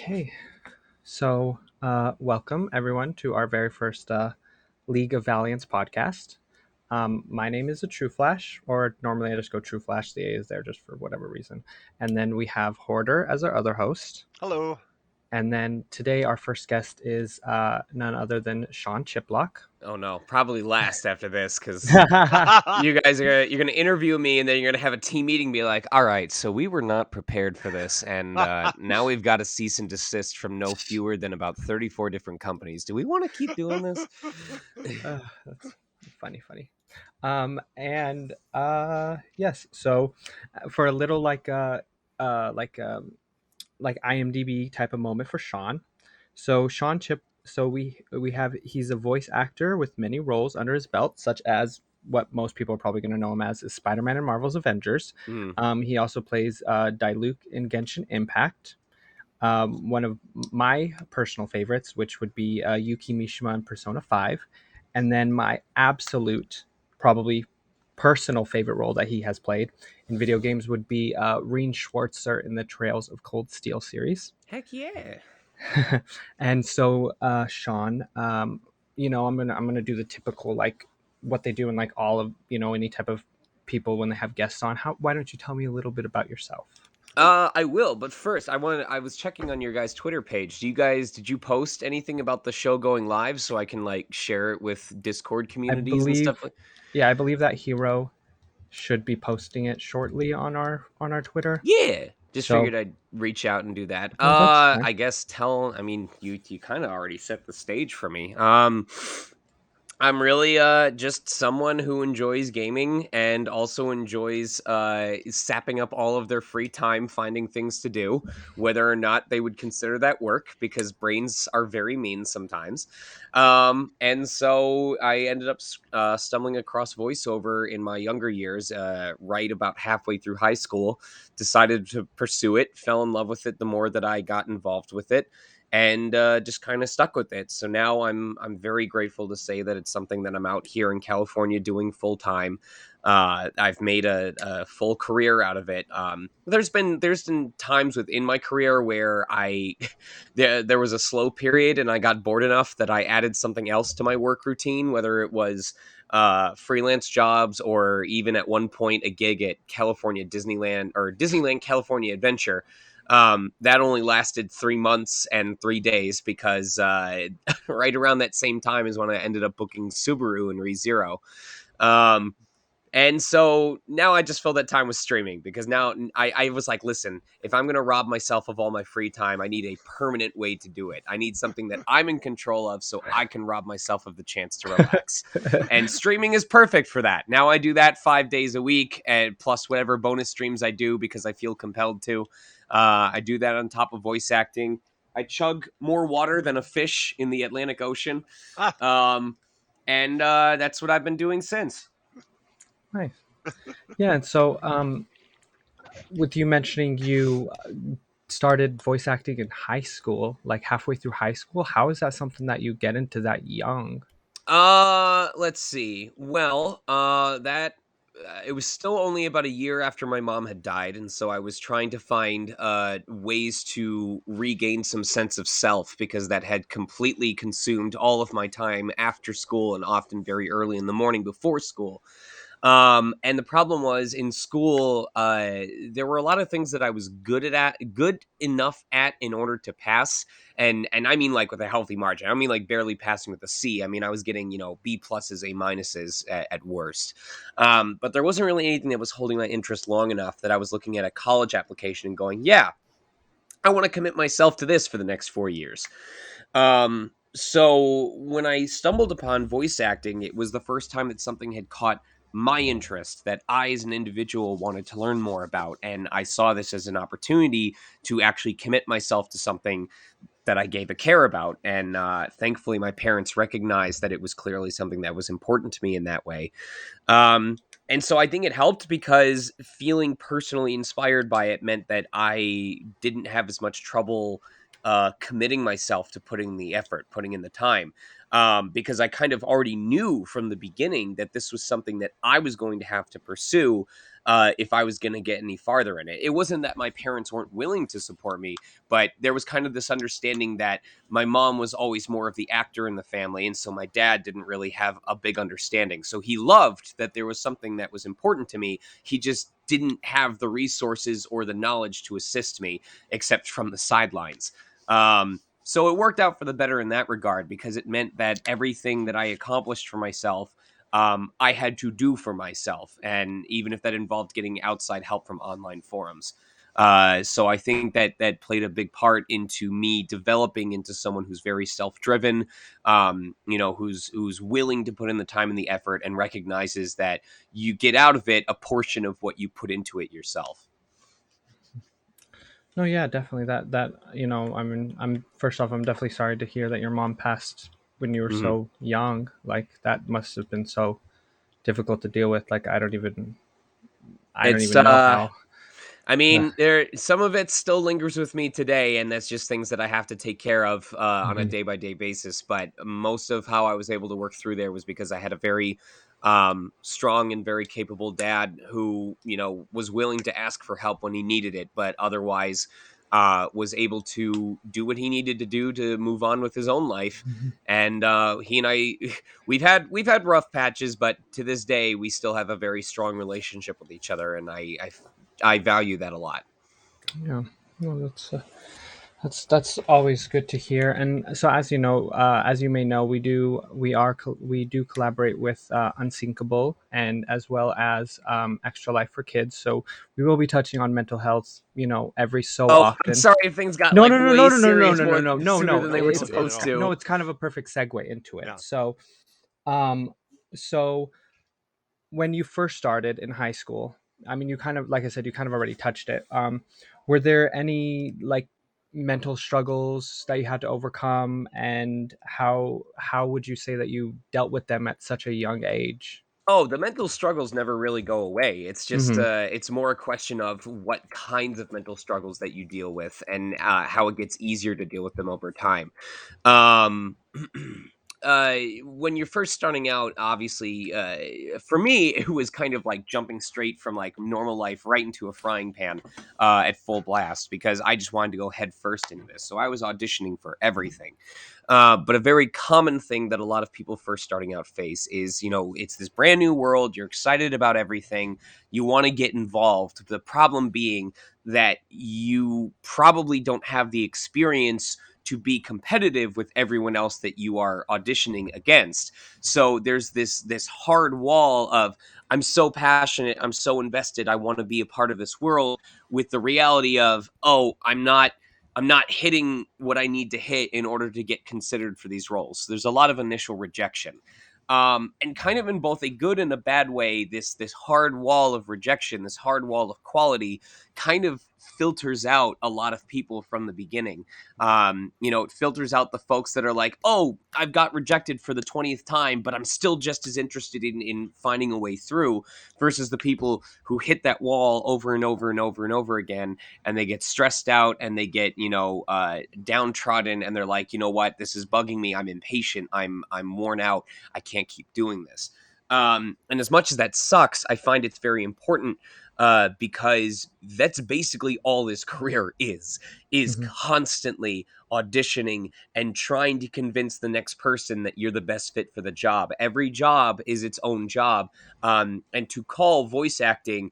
Okay, so welcome everyone to our very first League of Valiance podcast. My name is a True Flash, or normally I just go True Flash. The A is there just for whatever reason. And then we have Hoarder as our other host. Hello. And then today our first guest is none other than Sean Chiplock. Oh no, probably last after this because you guys you're gonna interview me and then you're gonna have a team meeting and be like, all right, so we were not prepared for this and now we've got a cease and desist from no fewer than about 34 different companies. Do we want to keep doing this? That's funny. Yes, so for a little like IMDb type of moment for Sean. So Sean Chip. So we have he's a voice actor with many roles under his belt, such as what most people are probably going to know him as is Spider-Man in Marvel's Avengers. He also plays Diluc in Genshin Impact. One of my personal favorites, which would be Yuki Mishima in Persona 5. And then my absolute, probably personal favorite role that he has played in video games would be Reen Schwartzer in the Trails of Cold Steel series. Heck yeah. And so, Sean, I'm gonna do the typical like what they do in like all of any type of people when they have guests on. Why don't you tell me a little bit about yourself? I will, but first I was checking on your guys' Twitter page. Did you post anything about the show going live so I can like share it with Discord communities and stuff like? Yeah, I believe that Hero should be posting it shortly on our Twitter. Yeah. Just figured I'd reach out and do that. I guess you kind of already set the stage for me. I'm really just someone who enjoys gaming and also enjoys sapping up all of their free time finding things to do, whether or not they would consider that work, because brains are very mean sometimes. And so I ended up stumbling across voiceover in my younger years, right about halfway through high school, decided to pursue it, fell in love with it the more that I got involved with it, and just kind of stuck with it. So now I'm very grateful to say that it's something that I'm out here in California doing full time. I've made a full career out of it. There's been times within my career where there was a slow period and I got bored enough that I added something else to my work routine, whether it was freelance jobs or even at one point a gig at Disneyland California Adventure. That only lasted 3 months and 3 days because right around that same time is when I ended up booking Subaru and ReZero. And so now I just fill that time with streaming, because now I was like, listen, if I'm going to rob myself of all my free time, I need a permanent way to do it. I need something that I'm in control of so I can rob myself of the chance to relax. And streaming is perfect for that. Now I do that 5 days a week, and plus whatever bonus streams I do because I feel compelled to. I do that on top of voice acting. I chug more water than a fish in the Atlantic Ocean. And that's what I've been doing since. Nice. Yeah, and so with you mentioning you started voice acting in high school, like halfway through high school, how is that something that you get into that young? Let's see. Well, that it was still only about a year after my mom had died, and so I was trying to find ways to regain some sense of self, because that had completely consumed all of my time after school and often very early in the morning before school. And the problem was, in school, there were a lot of things that I was good enough at in order to pass. And I mean, like, with a healthy margin. I don't mean like barely passing with a C. I mean, I was getting, B pluses, A minuses at worst. But there wasn't really anything that was holding my interest long enough that I was looking at a college application and going, yeah, I want to commit myself to this for the next 4 years. So when I stumbled upon voice acting, it was the first time that something had caught my interest, that I as an individual wanted to learn more about. And I saw this as an opportunity to actually commit myself to something that I gave a care about. And thankfully, my parents recognized that it was clearly something that was important to me in that way. And so I think it helped, because feeling personally inspired by it meant that I didn't have as much trouble committing myself to putting in the effort, putting in the time. because I kind of already knew from the beginning that this was something that I was going to have to pursue if I was going to get any farther in it. It wasn't that my parents weren't willing to support me, but there was kind of this understanding that my mom was always more of the actor in the family, and so my dad didn't really have a big understanding. So he loved that there was something that was important to me. He just didn't have the resources or the knowledge to assist me, except from the sidelines. So it worked out for the better in that regard, because it meant that everything that I accomplished for myself, I had to do for myself. And even if that involved getting outside help from online forums. So I think that that played a big part into me developing into someone who's very self-driven, who's willing to put in the time and the effort, and recognizes that you get out of it a portion of what you put into it yourself. No, yeah, definitely. I mean, I'm first off, I'm definitely sorry to hear that your mom passed when you were Mhm. so young. Like that must have been so difficult to deal with. Like I don't It's even know how. I mean, there some of it still lingers with me today, and that's just things that I have to take care of on a Mhm. day by day basis. But most of how I was able to work through there was because I had a very strong and very capable dad who, was willing to ask for help when he needed it, but otherwise was able to do what he needed to do to move on with his own life. Mhm. And he and I, we've had rough patches, but to this day, we still have a very strong relationship with each other, and I value that a lot. Yeah. No, that's always good to hear. And so, as you know, as you may know, we do collaborate with Unsinkable, and as well as Extra Life for Kids. So we will be touching on mental health, every so Oh, I'm often. sorry if things got No, like no, no, way no, no, no, no, serious no, no, more no, no, sooner than no. they were Not at supposed all. No, to. it's kind of a perfect segue into it. Yeah. Um, so when you first started in high school, I mean, you kind of, like I said, you kind of already touched it. Were there any like mental struggles that you had to overcome, and how would you say that you dealt with them at such a young age? Oh, the mental struggles never really go away. It's just Mm-hmm. it's more a question of what kinds of mental struggles that you deal with, and how it gets easier to deal with them over time. Um, when you're first starting out, obviously, for me, it was kind of like jumping straight from like normal life right into a frying pan at full blast, because I just wanted to go head first into this. So I was auditioning for everything. But a very common thing that a lot of people first starting out face is, it's this brand new world. You're excited about everything. You want to get involved. The problem being that you probably don't have the experience to be competitive with everyone else that you are auditioning against. So there's this hard wall of, I'm so passionate, I'm so invested, I want to be a part of this world, with the reality of, oh, I'm not hitting what I need to hit in order to get considered for these roles. So there's a lot of initial rejection. And kind of in both a good and a bad way, this hard wall of rejection, this hard wall of quality, kind of filters out a lot of people from the beginning. It filters out the folks that are like, oh, I've got rejected for the 20th time, but I'm still just as interested in finding a way through, versus the people who hit that wall over and over and over and over again, and they get stressed out, and they get downtrodden, and they're like, you know what, this is bugging me, I'm impatient, I'm worn out, I can't keep doing this. And as much as that sucks, I find it's very important, because that's basically all this career is Mm-hmm. constantly auditioning and trying to convince the next person that you're the best fit for the job. Every job is its own job. And to call voice acting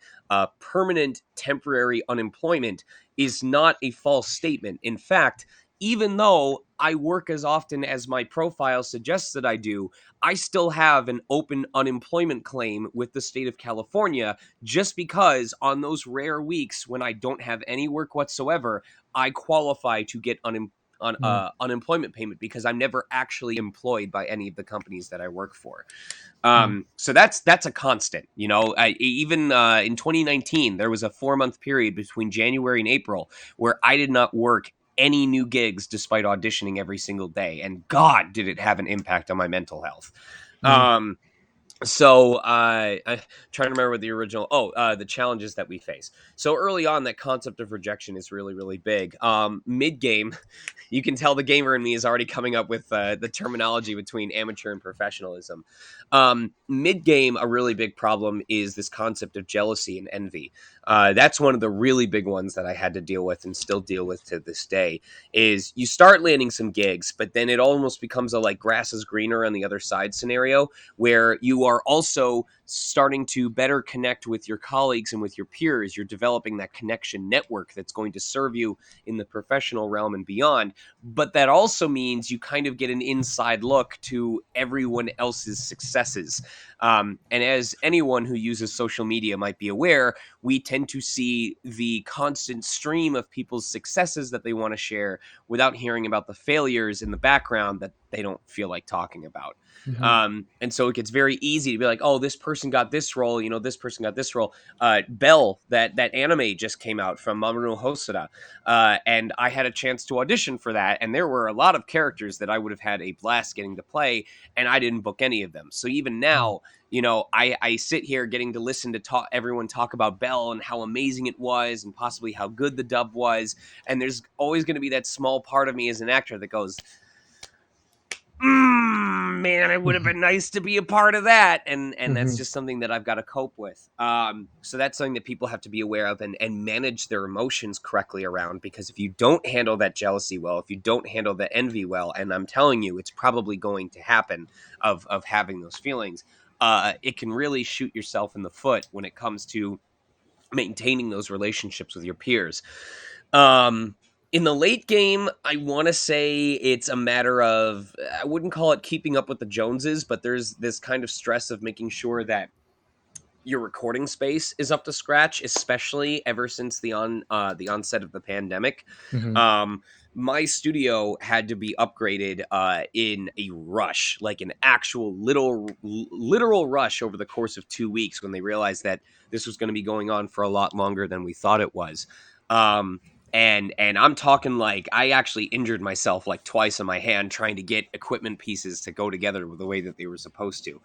permanent temporary unemployment is not a false statement. In fact, even though I work as often as my profile suggests that I do, I still have an open unemployment claim with the state of California, just because on those rare weeks when I don't have any work whatsoever, I qualify to get unemployment payment, because I'm never actually employed by any of the companies that I work for. Mm-hmm. So that's a constant. Even in 2019, there was a 4 month period between January and April where I did not work any new gigs despite auditioning every single day, and God, did it have an impact on my mental health. Mm-hmm. Um, So I'm trying to remember what the original. The challenges that we face. So early on, that concept of rejection is really, really big. Mid game, you can tell the gamer in me is already coming up with the terminology between amateur and professionalism. Mid game, a really big problem is this concept of jealousy and envy. That's one of the really big ones that I had to deal with and still deal with to this day. Is you start landing some gigs, but then it almost becomes a like grass is greener on the other side scenario where you are also starting to better connect with your colleagues and with your peers. You're developing that connection network that's going to serve you in the professional realm and beyond. But that also means you kind of get an inside look to everyone else's successes. And as anyone who uses social media might be aware, we tend to see the constant stream of people's successes that they want to share without hearing about the failures in the background that they don't feel like talking about. Mm-hmm. And so it gets very easy to be like, oh, this person got this role, this person got this role. Bell, that anime just came out from Mamoru Hosoda, and I had a chance to audition for that, and there were a lot of characters that I would have had a blast getting to play, and I didn't book any of them. So even now, I sit here getting to listen to everyone talk about Bell and how amazing it was, and possibly how good the dub was, and there's always going to be that small part of me as an actor that goes, man, it would have been nice to be a part of that. And that's Mm-hmm. just something that I've got to cope with. So that's something that people have to be aware of and manage their emotions correctly around, because if you don't handle that jealousy well, if you don't handle the envy well, and I'm telling you, it's probably going to happen of having those feelings, it can really shoot yourself in the foot when it comes to maintaining those relationships with your peers. Um, in the late game, I want to say it's a matter of, I wouldn't call it keeping up with the Joneses, but there's this kind of stress of making sure that your recording space is up to scratch, especially ever since the onset of the pandemic. Mm-hmm. Um, my studio had to be upgraded in a rush, like an actual literal rush over the course of 2 weeks when they realized that this was going to be going on for a lot longer than we thought it was. Um, and I'm talking like I actually injured myself like twice on my hand trying to get equipment pieces to go together the way that they were supposed to.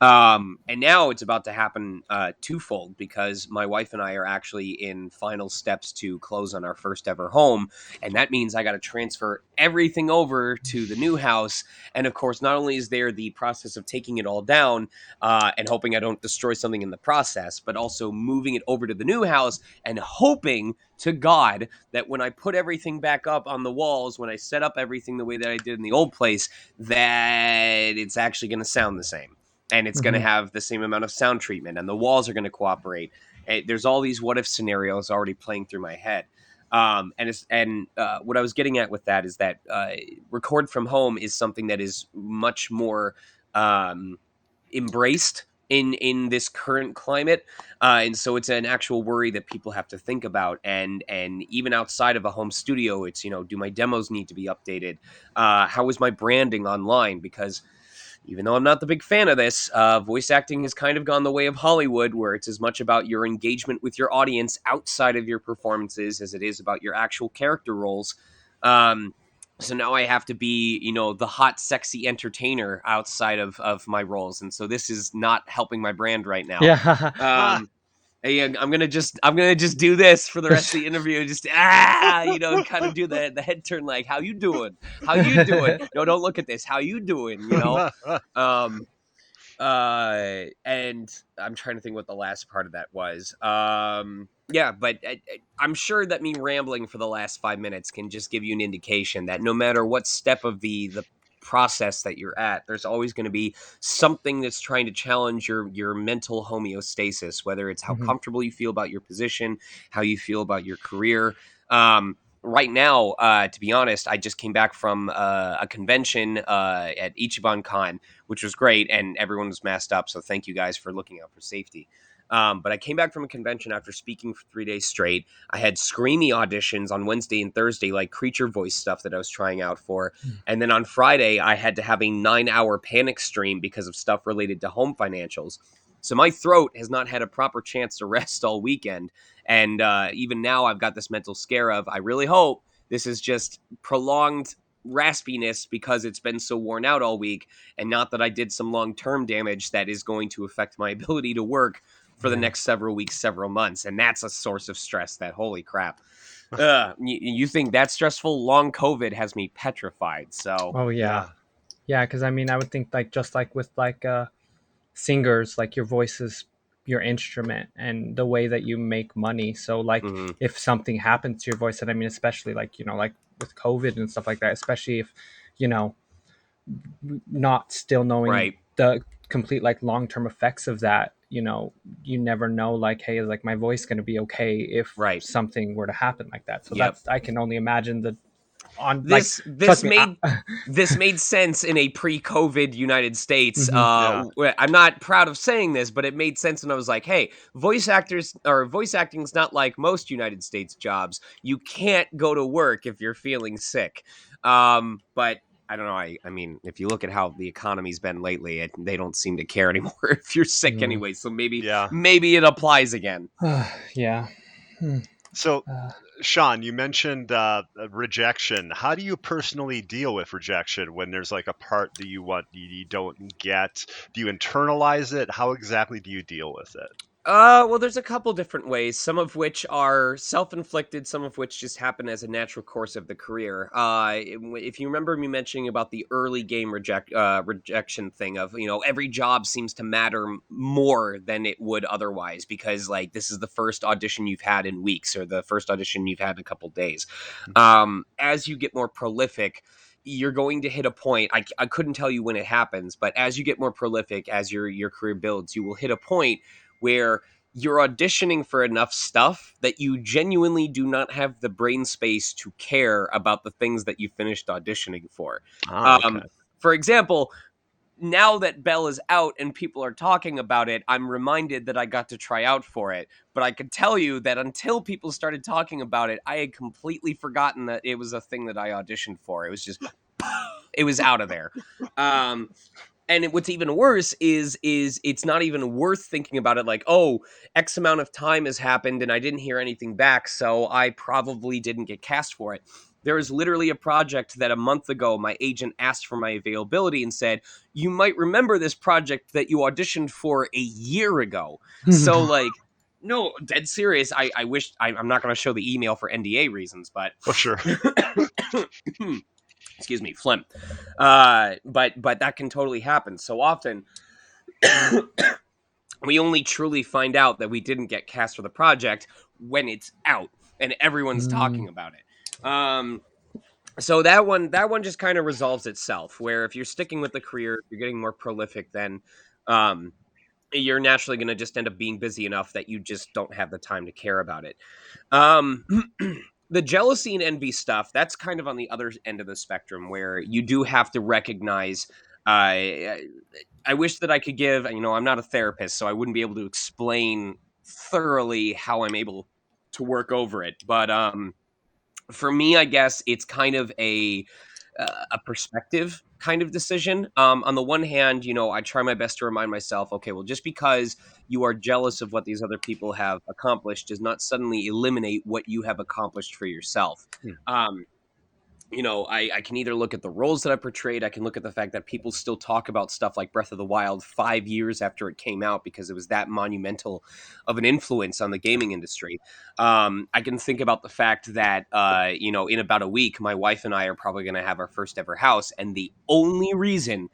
And now it's about to happen twofold, because my wife and I are actually in final steps to close on our first ever home. And that means I got to transfer everything over to the new house. And of course, not only is there the process of taking it all down and hoping I don't destroy something in the process, but also moving it over to the new house and hoping to God that when I put everything back up on the walls, when I set up everything the way that I did in the old place, that it's actually going to sound the same, and it's going to Mm-hmm. have the same amount of sound treatment, and the walls are going to cooperate. There's all these what if scenarios already playing through my head. What I was getting at with that is that record from home is something that is much more um, embraced in this current climate, and so it's an actual worry that people have to think about. And even outside of a home studio, it's, do my demos need to be updated? How is my branding online? Because even though I'm not the big fan of this, voice acting has kind of gone the way of Hollywood, where it's as much about your engagement with your audience outside of your performances as it is about your actual character roles. Um, so now I have to be, the hot, sexy entertainer outside of my roles, and so this is not helping my brand right now. Yeah. Um, Hey, I'm gonna just do this for the rest of the interview. Just kind of do the head turn, like, how you doing? How you doing? No, don't look at this. How you doing? Um, and I'm trying to think what the last part of that was. Yeah, but I'm sure that me rambling for the last 5 minutes can just give you an indication that no matter what step of the process that you're at, there's always going to be something that's trying to challenge your mental homeostasis, whether it's how Mm-hmm. comfortable you feel about your position, how you feel about your career. Right now, to be honest, I just came back from a convention at Ichiban Con, which was great, and everyone was masked up. So thank you guys for looking out for safety. But I came back from a convention after speaking for 3 days straight. I had screamy auditions on Wednesday and Thursday, like creature voice stuff that I was trying out for. And then on Friday, I had to have a 9-hour panic stream because of stuff related to home financials. So my throat has not had a proper chance to rest all weekend. And even now, I've got this mental scare of, I really hope this is just prolonged raspiness because it's been so worn out all week, and not that I did some long-term damage that is going to affect my ability to work for the Yeah. next several weeks, several months. And that's a source of stress that, holy crap. You think that's stressful? Long COVID has me petrified. So Oh yeah. Yeah. Yeah, because I mean, I would think like just like with like singers, like your voice is your instrument and the way that you make money. So like mhm, if something happens to your voice, and I mean, especially like like with COVID and stuff like that, especially if you know not still knowing right, the complete like long term effects of that. You never know. Like, hey, is like my voice going to be okay if right. something were to happen like that? So Yep. that's I can only imagine the on like this trust this me. made this made sense in a pre-COVID United States. Mhm. Yeah. I'm not proud of saying this, but it made sense when I was like, "Hey, voice acting is not like most United States jobs. You can't go to work if you're feeling sick." But I don't know. I mean, if you look at how the economy's been lately, they don't seem to care anymore if you're sick Mm. anyway. So maybe Yeah. maybe it applies again. Yeah. Hmm. So, Uh, Sean, you mentioned rejection. How do you personally deal with rejection when there's like a part that you don't get? Do you internalize it? How exactly do you deal with it? Well, there's a couple different ways, some of which are self-inflicted, some of which just happen as a natural course of the career. If you remember me mentioning about the early game rejection thing of, every job seems to matter more than it would otherwise because, like, this is the first audition you've had in weeks or the first audition you've had in a couple days. As you get more prolific, you're going to hit a point. I couldn't tell you when it happens, but as you get more prolific, as your career builds, you will hit a point where you're auditioning for enough stuff that you genuinely do not have the brain space to care about the things that you finished auditioning for. Ah, okay. Um, for example, now that Bell is out and people are talking about it, I'm reminded that I got to try out for it. But I could tell you that until people started talking about it, I had completely forgotten that it was a thing that I auditioned for. It was just, it was out of there. Um, and what's even worse is it's not even worth thinking about it like, oh, X amount of time has happened and I didn't hear anything back, so I probably didn't get cast for it. There is literally a project that a month ago my agent asked for my availability and said, you might remember this project that you auditioned for a year ago. So like, no, dead serious. I wish I'm not going to show the email for NDA reasons, but Oh, sure. excuse me, phlegm. But that can totally happen. So often we only truly find out that we didn't get cast for the project when it's out and everyone's mm, talking about it. So that one just kind of resolves itself. Where if you're sticking with the career, if you're getting more prolific, then um, you're naturally going to just end up being busy enough that you just don't have the time to care about it. Um, the jealousy and envy stuff, that's kind of on the other end of the spectrum where you do have to recognize. I wish that I could give, I'm not a therapist, so I wouldn't be able to explain thoroughly how I'm able to work over it. But for me, I guess it's kind of a perspective kind of decision. On the one hand, I try my best to remind myself, okay, well, just because you are jealous of what these other people have accomplished does not suddenly eliminate what you have accomplished for yourself. Hmm. Um, I can either look at the roles that I portrayed. I can look at the fact that people still talk about stuff like Breath of the Wild 5 years after it came out because it was that monumental of an influence on the gaming industry. I can think about the fact that, in about a week, my wife and I are probably going to have our first ever house. And the only reason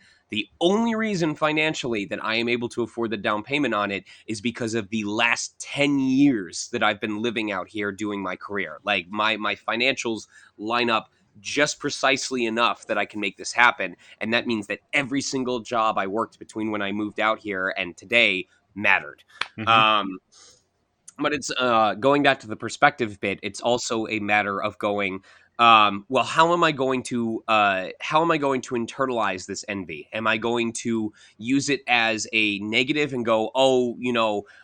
financially that I am able to afford the down payment on it is because of the last 10 years that I've been living out here doing my career. Like my financials line up just precisely enough that I can make this happen. And that means that every single job I worked between when I moved out here and today mattered. Hmm. Um, but it's going back to the perspective bit, it's also a matter of going, well, how am I going to internalize this envy? Am I going to use it as a negative and go, oh,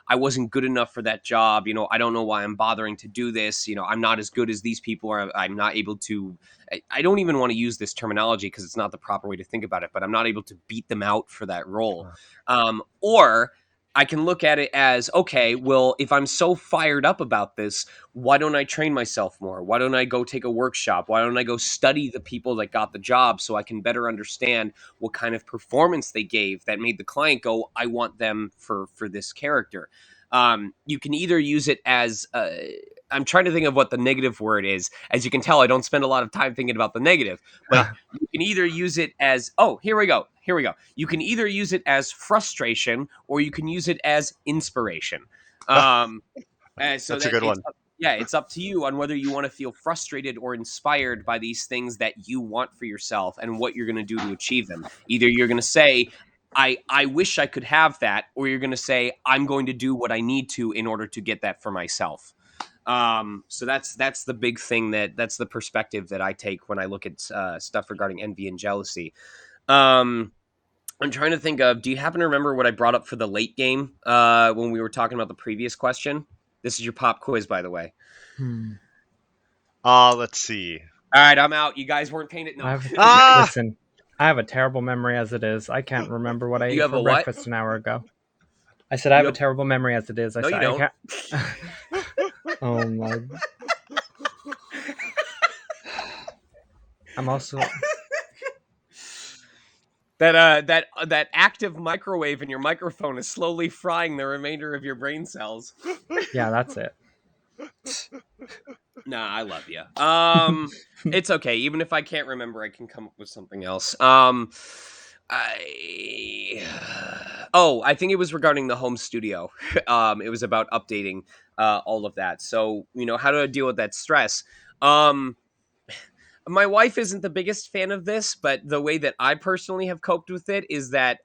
I wasn't good enough for that job, I don't know why I'm bothering to do this, I'm not as good as these people, or I'm not able to, I don't even want to use this terminology because it's not the proper way to think about it, but I'm not able to beat them out for that role. Or I can look at it as, okay, well, if I'm so fired up about this, why don't I train myself more? Why don't I go take a workshop? Why don't I go study the people that got the job so I can better understand what kind of performance they gave that made the client go, I want them for this character. You can either use it as I'm trying to think of what the negative word is. As you can tell, I don't spend a lot of time thinking about the negative, but you can either use it as, oh, here we go. You can either use it as frustration or you can use it as inspiration. So That's a that good one. it's up to you on whether you want to feel frustrated or inspired by these things that you want for yourself and what you're going to do to achieve them. Either you're going to say, I wish I could have that, or you're going to say, I'm going to do what I need to in order to get that for myself. So that's the big thing, that's the perspective that I take when I look at stuff regarding envy and jealousy. I'm trying to think of, do you happen to remember what I brought up for the late game when we were talking about the previous question? This is your pop quiz, by the way. Let's see. All right, I'm out. You guys weren't paying it. No. Listen, I have a terrible memory as it is. I can't remember what I ate for breakfast an hour ago. I said I have a terrible memory as it is. No, you don't. Oh my. I'm also that active microwave in your microphone is slowly frying the remainder of your brain cells. Yeah, that's it. Nah, I love you. It's okay. Even if I can't remember, I can come up with something else. I think it was regarding the home studio. It was about updating all of that. So, how do I deal with that stress? My wife isn't the biggest fan of this, but the way that I personally have coped with it is that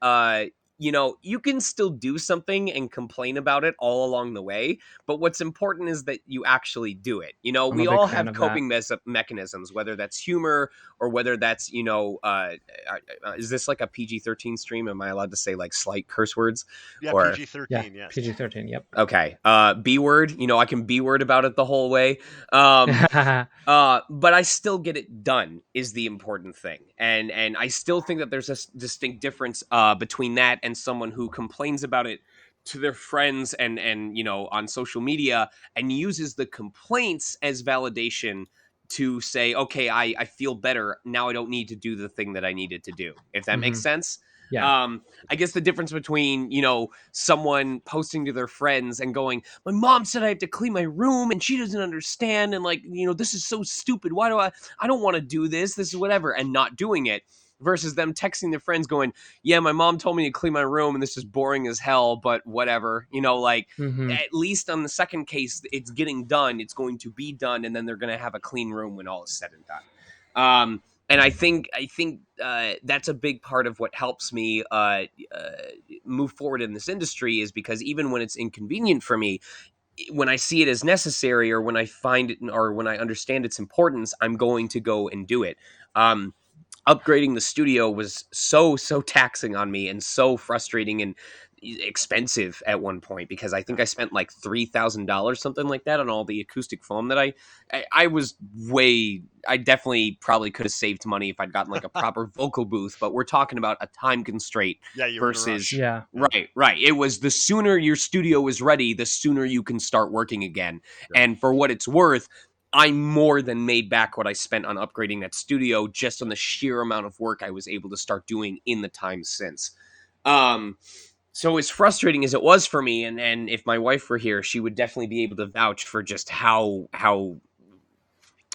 you can still do something and complain about it all along the way, but what's important is that you actually do it. We all have coping mechanisms, whether that's humor or whether that's, is this like a PG-13 stream? Am I allowed to say like slight curse words? Yeah, PG-13, yes. PG-13, yep. Okay. B word, I can B word about it the whole way. But I still get it done is the important thing. And I still think that there's a distinct difference between that and someone who complains about it to their friends and on social media and uses the complaints as validation to say, okay, I feel better. Now I don't need to do the thing that I needed to do. If that makes sense. Yeah. I guess the difference between, someone posting to their friends and going, my mom said I have to clean my room and she doesn't understand. And like, this is so stupid. Why do I don't want to do this. This is whatever. And not doing it versus them texting their friends going, yeah, my mom told me to clean my room and this is boring as hell, but whatever, at least on the second case, it's getting done. It's going to be done. And then they're going to have a clean room when all is said and done. And I think that's a big part of what helps me move forward in this industry is because even when it's inconvenient for me, when I see it as necessary or when I find it or when I understand its importance, I'm going to go and do it. Upgrading the studio was so taxing on me and so frustrating and expensive at one point because I think I spent like $3,000, something like that, on all the acoustic foam that I definitely probably could have saved money if I'd gotten like a proper vocal booth, but we're talking about a time constraint versus right. It was the sooner your studio is ready, the sooner you can start working again. Yeah. And for what it's worth, I more than made back what I spent on upgrading that studio just on the sheer amount of work I was able to start doing in the time since. So as frustrating as it was for me, and if my wife were here, she would definitely be able to vouch for just how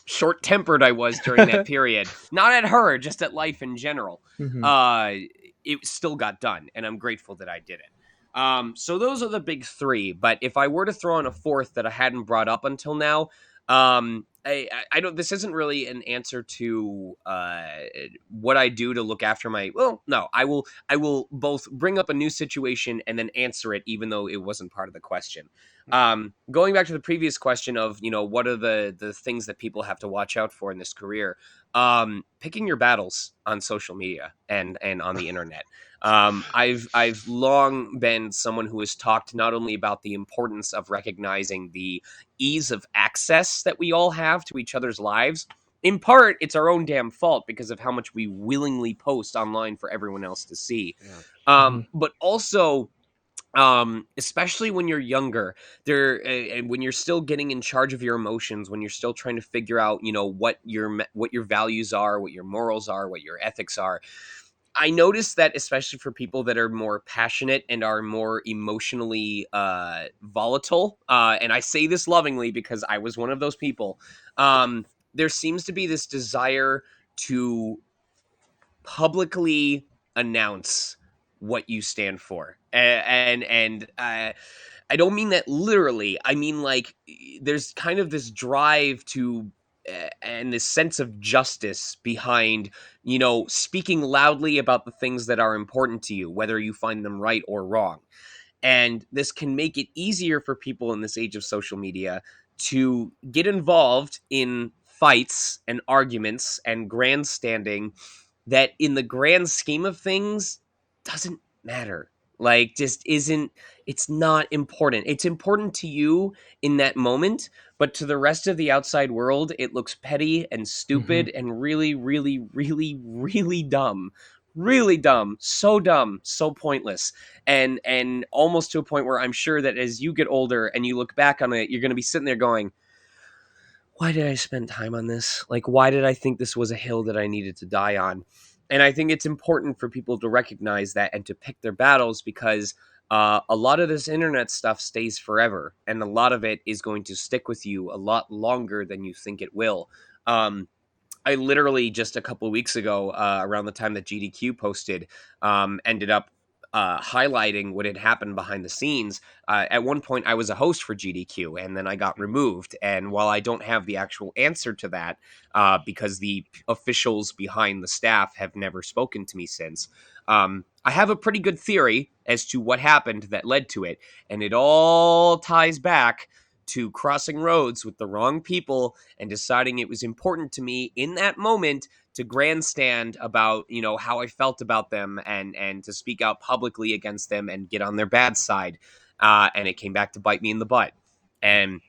short-tempered I was during that period. Not at her, just at life in general. It still got done, and I'm grateful that I did it. So those are the big three, but if I were to throw in a fourth that I hadn't brought up until now, I don't. This isn't really an answer to what I do to look after my. Well, no, I will both bring up a new situation and then answer it, even though it wasn't part of the question. Going back to the previous question of what are the things that people have to watch out for in this career. Picking your battles on social media and on the internet. I've long been someone who has talked not only about the importance of recognizing the ease of access that we all have to each other's lives. In part, it's our own damn fault because of how much we willingly post online for everyone else to see. Yeah. But also especially when you're younger, when you're still getting in charge of your emotions, when you're still trying to figure out, what your values are, what your morals are, what your ethics are. I noticed that, especially for people that are more passionate and are more emotionally volatile, and I say this lovingly because I was one of those people. There seems to be this desire to publicly announce what you stand for, and I don't mean that literally. I mean, like, there's kind of this drive to and this sense of justice behind, speaking loudly about the things that are important to you, whether you find them right or wrong. And this can make it easier for people in this age of social media to get involved in fights and arguments and grandstanding that, in the grand scheme of things, doesn't matter. Like, just isn't, it's not important. It's important to you in that moment, but to the rest of the outside world, it looks petty and Mm-hmm. stupid and really, really, really, really dumb. Really dumb, so pointless. And almost to a point where I'm sure that as you get older and you look back on it, you're going to be sitting there going, why did I spend time on this? Like, why did I think this was a hill that I needed to die on? And I think it's important for people to recognize that and to pick their battles, because a lot of this internet stuff stays forever, and a lot of it is going to stick with you a lot longer than you think it will. Um, I literally just a couple of weeks ago, around the time that GDQ posted, ended up highlighting what had happened behind the scenes. At one point, I was a host for GDQ, and then I got removed. And while I don't have the actual answer to that, because the officials behind the staff have never spoken to me since, I have a pretty good theory as to what happened that led to it. And it all ties back to crossing roads with the wrong people and deciding it was important to me in that moment to grandstand about, how I felt about them, and to speak out publicly against them and get on their bad side. And it came back to bite me in the butt. And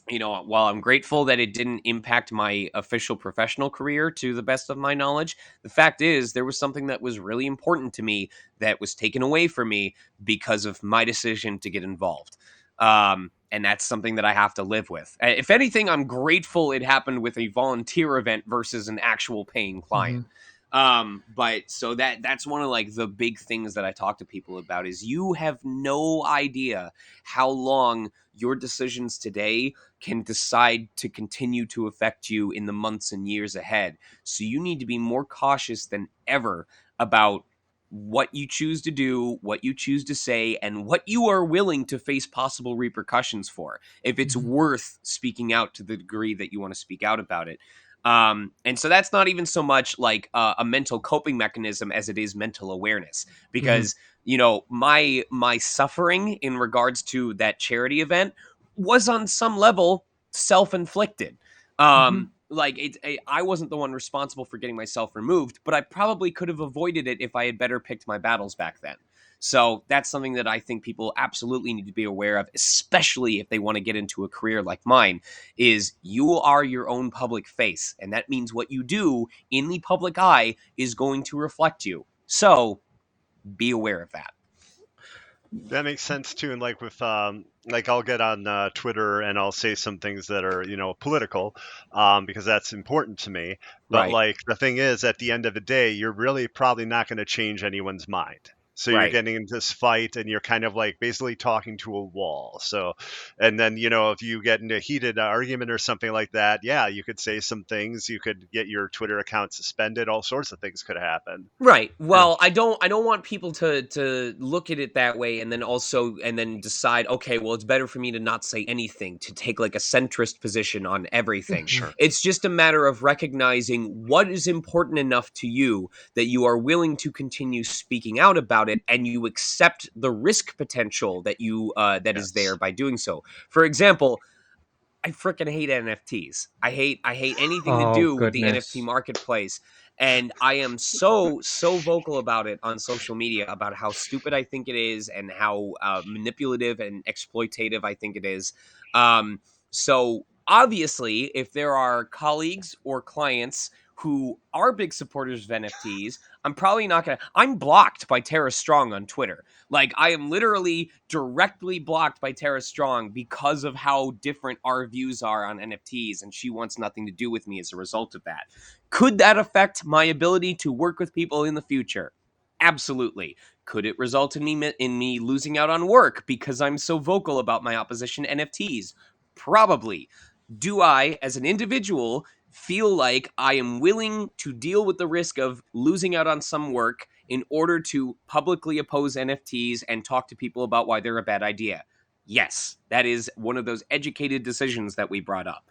while I'm grateful that it didn't impact my official professional career to the best of my knowledge, the fact is there was something that was really important to me that was taken away from me because of my decision to get involved. And that's something that I have to live with. If anything, I'm grateful it happened with a volunteer event versus an actual paying Mm-hmm. client. But so that's one of, like, the big things that I talk to people about is you have no idea how long your decisions today can decide to continue to affect you in the months and years ahead. So you need to be more cautious than ever about what you choose to do, what you choose to say, and what you are willing to face possible repercussions for, if it's Mm-hmm. worth speaking out to the degree that you want to speak out about it. And so that's not even so much like a mental coping mechanism as it is mental awareness, Mm-hmm. because my suffering in regards to that charity event was on some level self-inflicted. Mm-hmm. Like, I wasn't the one responsible for getting myself removed, but I probably could have avoided it if I had better picked my battles back then. So that's something that I think people absolutely need to be aware of, especially if they want to get into a career like mine, is you are your own public face. And that means what you do in the public eye is going to reflect you. So be aware of that. That makes sense too. And like with like I'll get on Twitter and I'll say some things that are political, because that's important to me. But Right. like the thing is, at the end of the day, you're really probably not going to change anyone's mind. So you're Right. getting into this fight and you're kind of like basically talking to a wall. So, and then, if you get into a heated argument or something like that, yeah, you could say some things. You could get your Twitter account suspended. All sorts of things could happen. Right. Yeah. Well, I don't want people to look at it that way, and then decide, okay, well, it's better for me to not say anything, to take like a centrist position on everything. Mm-hmm. Sure. It's just a matter of recognizing what is important enough to you that you are willing to continue speaking out about it, and you accept the risk potential that is there Yes. by doing so. For example, I freaking hate NFTs. I hate anything to Oh do with the NFT goodness. marketplace. And I am so vocal about it on social media, about how stupid I think it is and how manipulative and exploitative I think it is. So obviously, if there are colleagues or clients who are big supporters of NFTs, I'm probably not going to. I'm blocked by Tara Strong on Twitter. Like, I am literally directly blocked by Tara Strong because of how different our views are on NFTs, and she wants nothing to do with me as a result of that. Could that affect my ability to work with people in the future? Absolutely. Could it result in me losing out on work because I'm so vocal about my opposition to NFTs? Probably. Do I, as an individual, feel like I am willing to deal with the risk of losing out on some work in order to publicly oppose NFTs and talk to people about why they're a bad idea? Yes, that is one of those educated decisions that we brought up.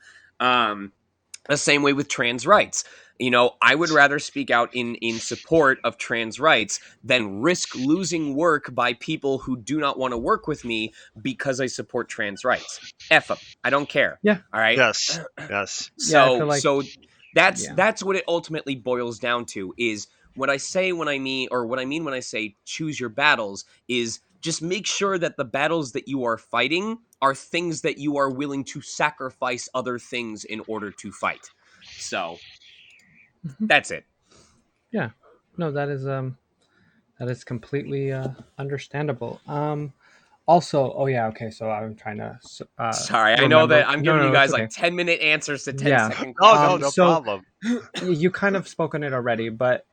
The same way with trans rights. You know, I would rather speak out in support of trans rights than risk losing work by people who do not want to work with me because I support trans rights. F them. I don't care. Yeah. All right. Yes. Yes. Yeah, I feel like So yeah. that's what it ultimately boils down to, is what I mean when I say choose your battles is just make sure that the battles that you are fighting are things that you are willing to sacrifice other things in order to fight. So Mhm. that's it. Yeah. No, that is completely understandable. Also, oh yeah, okay. So I'm trying to Sorry, I know that remember. I'm No, giving you no, it's guys okay. like 10-minute answers to Yeah. 10-second Oh no, questions. no So problem. you kind of spoken it already, but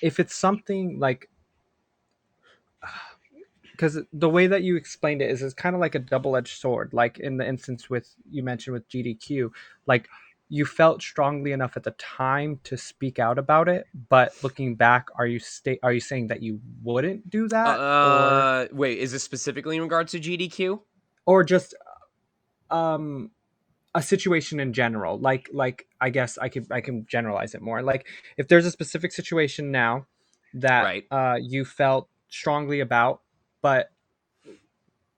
if it's something like, because the way that you explained it is it's kind of like a double-edged sword, like in the instance with you mentioned with GDQ, like you felt strongly enough at the time to speak out about it, but looking back, are you saying that you wouldn't do that, Wait, is this specifically in regards to GDQ? or just um a situation in general, like I guess I can generalize it more, like if there's a specific situation now that Right. you felt strongly about, but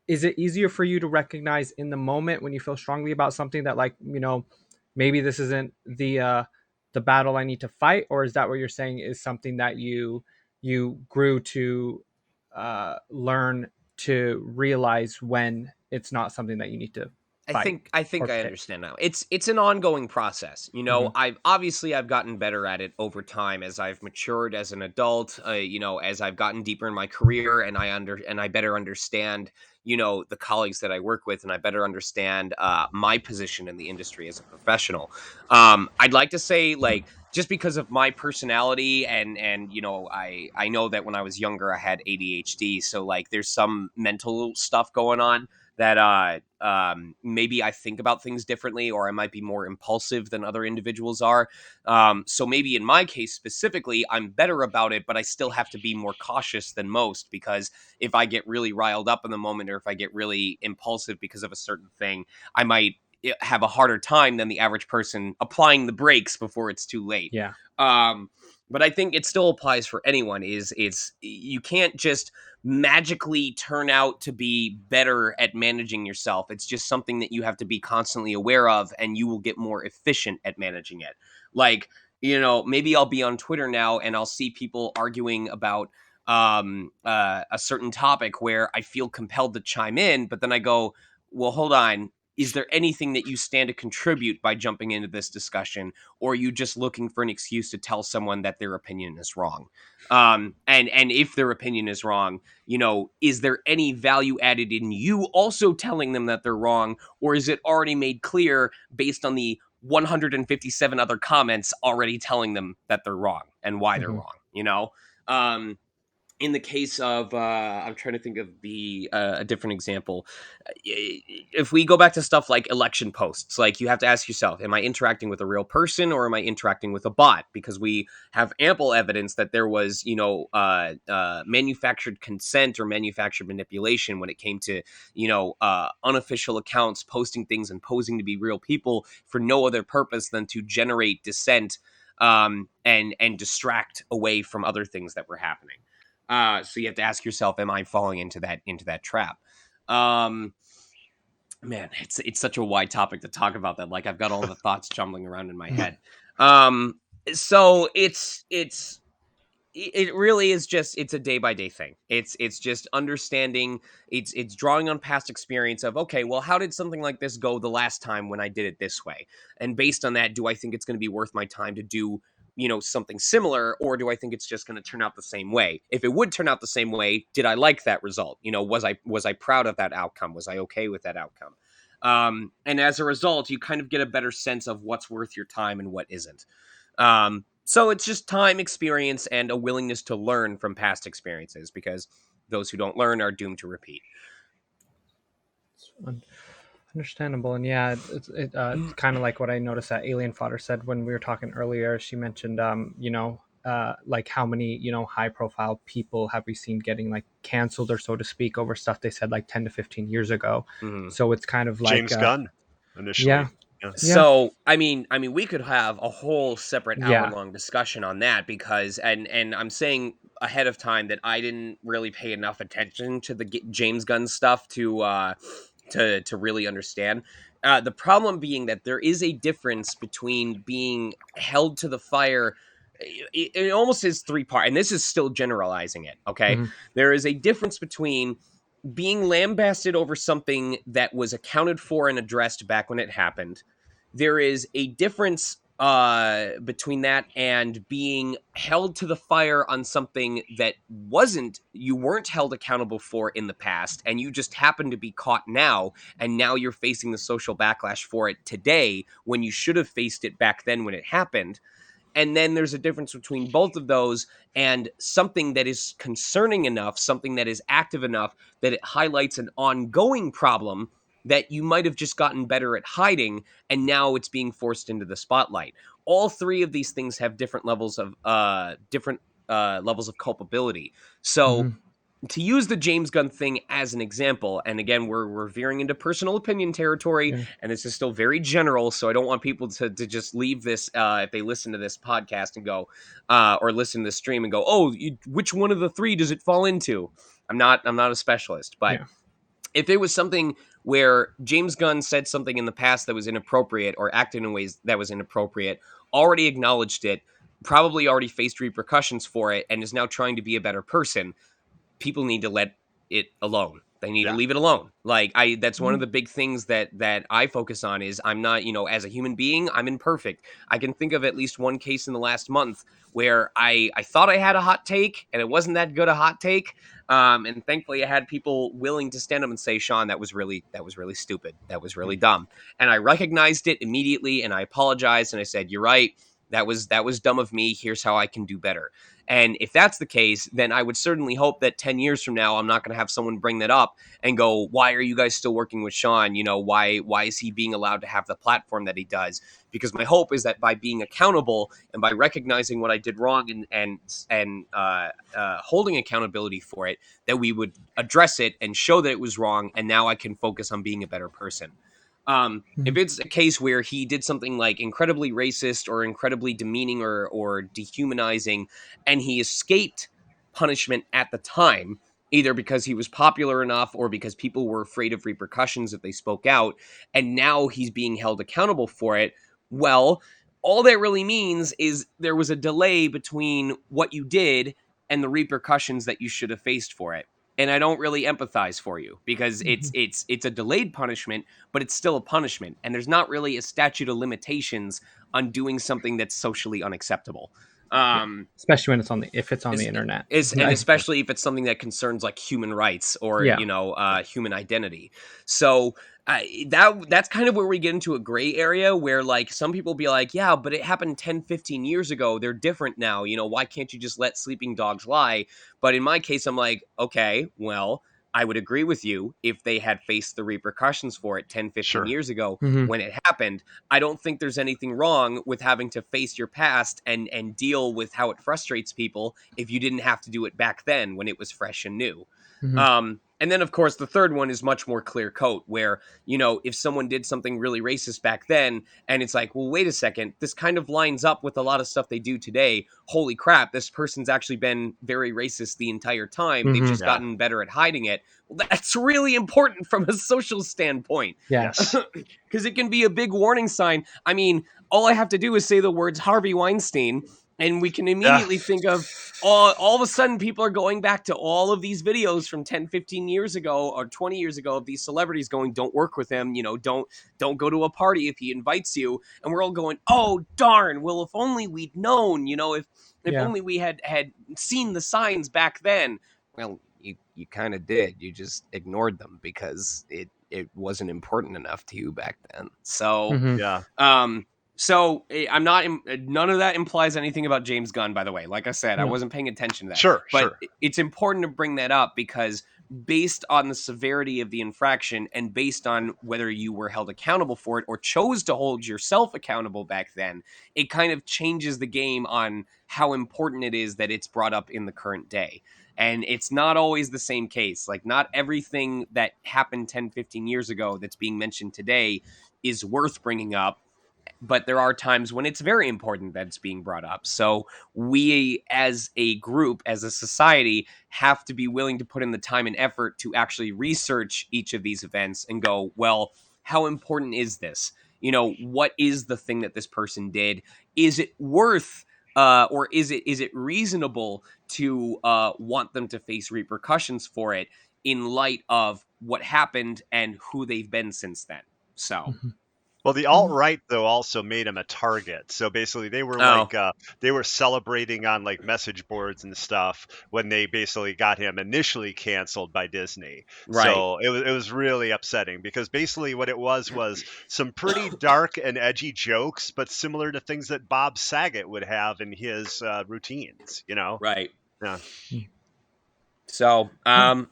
is it easier for you to recognize in the moment when you feel strongly about something that, like, you know, maybe this isn't the battle I need to fight, or is that what you're saying is something that you grew to learn to realize when it's not something that you need to fight I think or I pick? understand now. It's an ongoing process. You know, Hmm. I've gotten better at it over time as I've matured as an adult. You know, as I've gotten deeper in my career, and I better understand, you know, the colleagues that I work with, and I better understand my position in the industry as a professional. I'd like to say, like, just because of my personality, and you know, I know that when I was younger I had ADHD, so like there's some mental stuff going on that maybe I think about things differently, or I might be more impulsive than other individuals are. So maybe in my case specifically, I'm better about it, but I still have to be more cautious than most, because if I get really riled up in the moment, or if I get really impulsive because of a certain thing, I might have a harder time than the average person applying the brakes before it's too late. Yeah. Um, but I think it still applies for anyone. Is it's You can't just magically turn out to be better at managing yourself. It's just something that you have to be constantly aware of, and you will get more efficient at managing it. Like, you know, maybe I'll be on Twitter now and I'll see people arguing about a certain topic where I feel compelled to chime in, but then I go, well, hold on. Is there anything that you stand to contribute by jumping into this discussion, or are you just looking for an excuse to tell someone that their opinion is wrong? And if their opinion is wrong, you know, is there any value added in you also telling them that they're wrong, or is it already made clear based on the 157 other comments already telling them that they're wrong and why they're Hmm. wrong? You know, um, in the case of I'm trying to think of the a different example. If we go back to stuff like election posts, like, you have to ask yourself, am I interacting with a real person, or am I interacting with a bot? Because we have ample evidence that there was, you know, manufactured consent or manufactured manipulation when it came to, you know, unofficial accounts posting things and posing to be real people for no other purpose than to generate dissent, and distract away from other things that were happening. So you have to ask yourself, am I falling into that trap? Um, Man, it's such a wide topic to talk about, that like I've got all the thoughts jumbling around in my head. Um, so it really is just, it's a day by day thing. It's just understanding, it's drawing on past experience of, okay, well, how did something like this go the last time when I did it this way? And based on that, do I think it's going to be worth my time to do something similar, or do I think it's just going to turn out the same way? If it would turn out the same way, did I like that result? Was I proud of that outcome? Was I okay with that outcome? And as a result, you kind of get a better sense of what's worth your time and what isn't. So it's just time, experience, and a willingness to learn from past experiences, because those who don't learn are doomed to repeat. Understandable. And yeah, it's kind of like what I noticed that Alien Fodder said when we were talking earlier. She mentioned, like how many, high profile people have we seen getting like canceled or so to speak over stuff they said like 10 to 15 years ago. Mm-hmm. So it's kind of like James Gunn initially. Yeah. So I mean, we could have a whole separate Yeah. hour-long discussion on that, because and I'm saying ahead of time that I didn't really pay enough attention to the James Gunn stuff to really understand. The problem being that there is a difference between being held to the fire. It almost is three part, and this is still generalizing it. Okay, Mhm. there is a difference between being lambasted over something that was accounted for and addressed back when it happened. There is a difference between that and being held to the fire on something that you weren't held accountable for in the past, and you just happen to be caught now, and now you're facing the social backlash for it today when you should have faced it back then when it happened. And then there's a difference between both of those and something that is concerning enough, something that is active enough that it highlights an ongoing problem that you might have just gotten better at hiding, and now it's being forced into the spotlight. All three of these things have different levels of culpability. So Mhm. to use the James Gunn thing as an example, and again, we're veering into personal opinion territory, Yeah. and this is still very general, so I don't want people to just leave this if they listen to this podcast and go, or listen to the stream and go, oh, which one of the three does it fall into? I'm not a specialist, but Yeah. if it was something where James Gunn said something in the past that was inappropriate or acted in ways that was inappropriate, already acknowledged it, probably already faced repercussions for it, and is now trying to be a better person, people need to let it alone. They need to leave it alone. Like that's one of the big things that I focus on is I'm not, as a human being, I'm imperfect. I can think of at least one case in the last month where I thought I had a hot take and it wasn't that good a hot take. And thankfully I had people willing to stand up and say, Sean, that was really stupid. That was really dumb. And I recognized it immediately and I apologized and I said, you're right. That was dumb of me. Here's how I can do better. And if that's the case, then I would certainly hope that 10 years from now, I'm not going to have someone bring that up and go, why are you guys still working with Sean? Why is he being allowed to have the platform that he does? Because my hope is that by being accountable and by recognizing what I did wrong and holding accountability for it, that we would address it and show that it was wrong. And now I can focus on being a better person. If it's a case where he did something like incredibly racist or incredibly demeaning or dehumanizing, and he escaped punishment at the time, either because he was popular enough or because people were afraid of repercussions if they spoke out, and now he's being held accountable for it, well, all that really means is there was a delay between what you did and the repercussions that you should have faced for it. And I don't really empathize for you because it's a delayed punishment, but it's still a punishment, and there's not really a statute of limitations on doing something that's socially unacceptable. Especially when if it's on the internet, And especially if it's something that concerns like human rights or human identity. So that's kind of where we get into a gray area where like some people be like, yeah, but it happened 10, 15 years ago. They're different now. Why can't you just let sleeping dogs lie? But in my case, I'm like, okay, well, I would agree with you if they had faced the repercussions for it 10, 15 years ago when it happened. I don't think there's anything wrong with having to face your past and deal with how it frustrates people if you didn't have to do it back then when it was fresh and new. And then, of course, the third one is much more clear coat where, if someone did something really racist back then and it's like, well, wait a second, this kind of lines up with a lot of stuff they do today. Holy crap, this person's actually been very racist the entire time. They've just gotten better at hiding it. Well, that's really important from a social standpoint. Yes. Because it can be a big warning sign. I mean, all I have to do is say the words Harvey Weinstein And we can immediately think of all of a sudden people are going back to all of these videos from 10, 15 years ago or 20 years ago of these celebrities going, don't work with him, don't go to a party if he invites you. And we're all going, oh darn, well, if only we'd known, if Yeah. only we had seen the signs back then. Well, you kind of did. You just ignored them because it wasn't important enough to you back then. So Mm-hmm. Yeah. So I'm not. None of that implies anything about James Gunn, by the way. Like I said, I No. wasn't paying attention to that. Sure. But Sure. it's important to bring that up because based on the severity of the infraction and based on whether you were held accountable for it or chose to hold yourself accountable back then, it kind of changes the game on how important it is that it's brought up in the current day. And it's not always the same case. Like, not everything that happened 10, 15 years ago that's being mentioned today is worth bringing up, but there are times when it's very important that it's being brought up. So we as a group, as a society, have to be willing to put in the time and effort to actually research each of these events and go, well, how important is this? What is the thing that this person did? Is it worth or is it reasonable to want them to face repercussions for it in light of what happened and who they've been since then? So Mm-hmm. Well, the alt-right though also made him a target. So basically, they were oh, they were celebrating on like message boards and stuff when they basically got him initially canceled by Disney. right. So it was really upsetting because basically what it was some pretty dark and edgy jokes, but similar to things that Bob Saget would have in his routines. Right. Yeah. So, Yeah.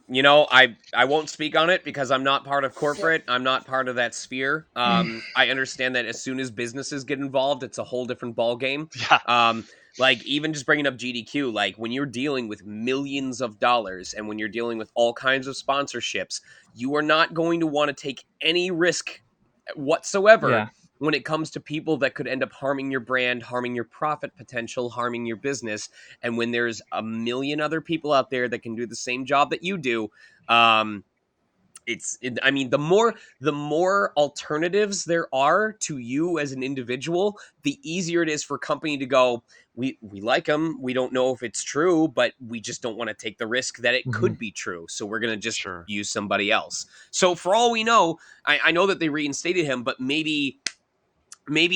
I won't speak on it because I'm not part of corporate. I'm not part of that sphere. I understand that as soon as businesses get involved, it's a whole different ball game. Yeah. Like even just bringing up GDQ, like when you're dealing with millions of dollars and when you're dealing with all kinds of sponsorships, you are not going to want to take any risk whatsoever Yeah. when it comes to people that could end up harming your brand, harming your profit potential, harming your business. And when there's a million other people out there that can do the same job that you do, um, I mean, the more alternatives there are to you as an individual, the easier it is for a company to go, we like them, we don't know if it's true, but we just don't want to take the risk that it Mm-hmm. could be true, so we're going to just Sure. use somebody else. So for all we know, I know that they reinstated him, but maybe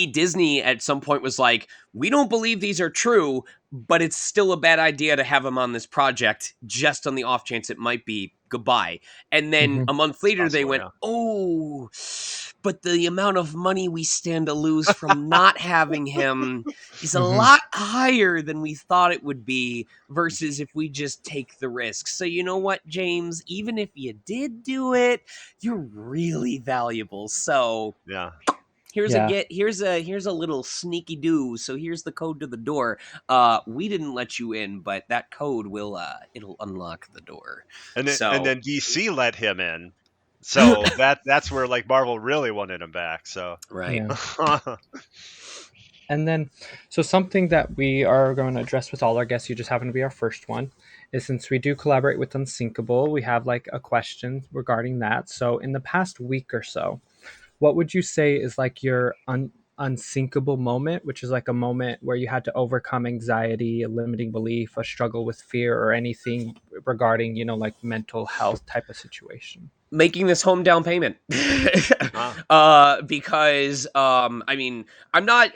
Disney at some point was like, we don't believe these are true, but it's still a bad idea to have him on this project just on the off chance it might be. Goodbye. And then Mm-hmm. a month later, they Possible. went, Yeah. oh, but the amount of money we stand to lose from not having him is a Mm-hmm. lot higher than we thought it would be versus if we just take the risk. So you know what, James? Even if you did do it, you're really valuable. So Yeah. Yeah. here's a little sneaky do. So here's the code to the door. We didn't let you in, but that code will it'll unlock the door. So And then DC let him in. So that's where like Marvel really wanted him back. So right. Yeah. And then, so something that we are going to address with all our guests, you just happen to be our first one, is since we do collaborate with Unsinkable, we have like a question regarding that. So, in the past week or so, what would you say is like your unsinkable moment, which is like a moment where you had to overcome anxiety, a limiting belief, a struggle with fear, or anything regarding, like mental health type of situation? Making this home down payment. Ah, Because I mean, I'm not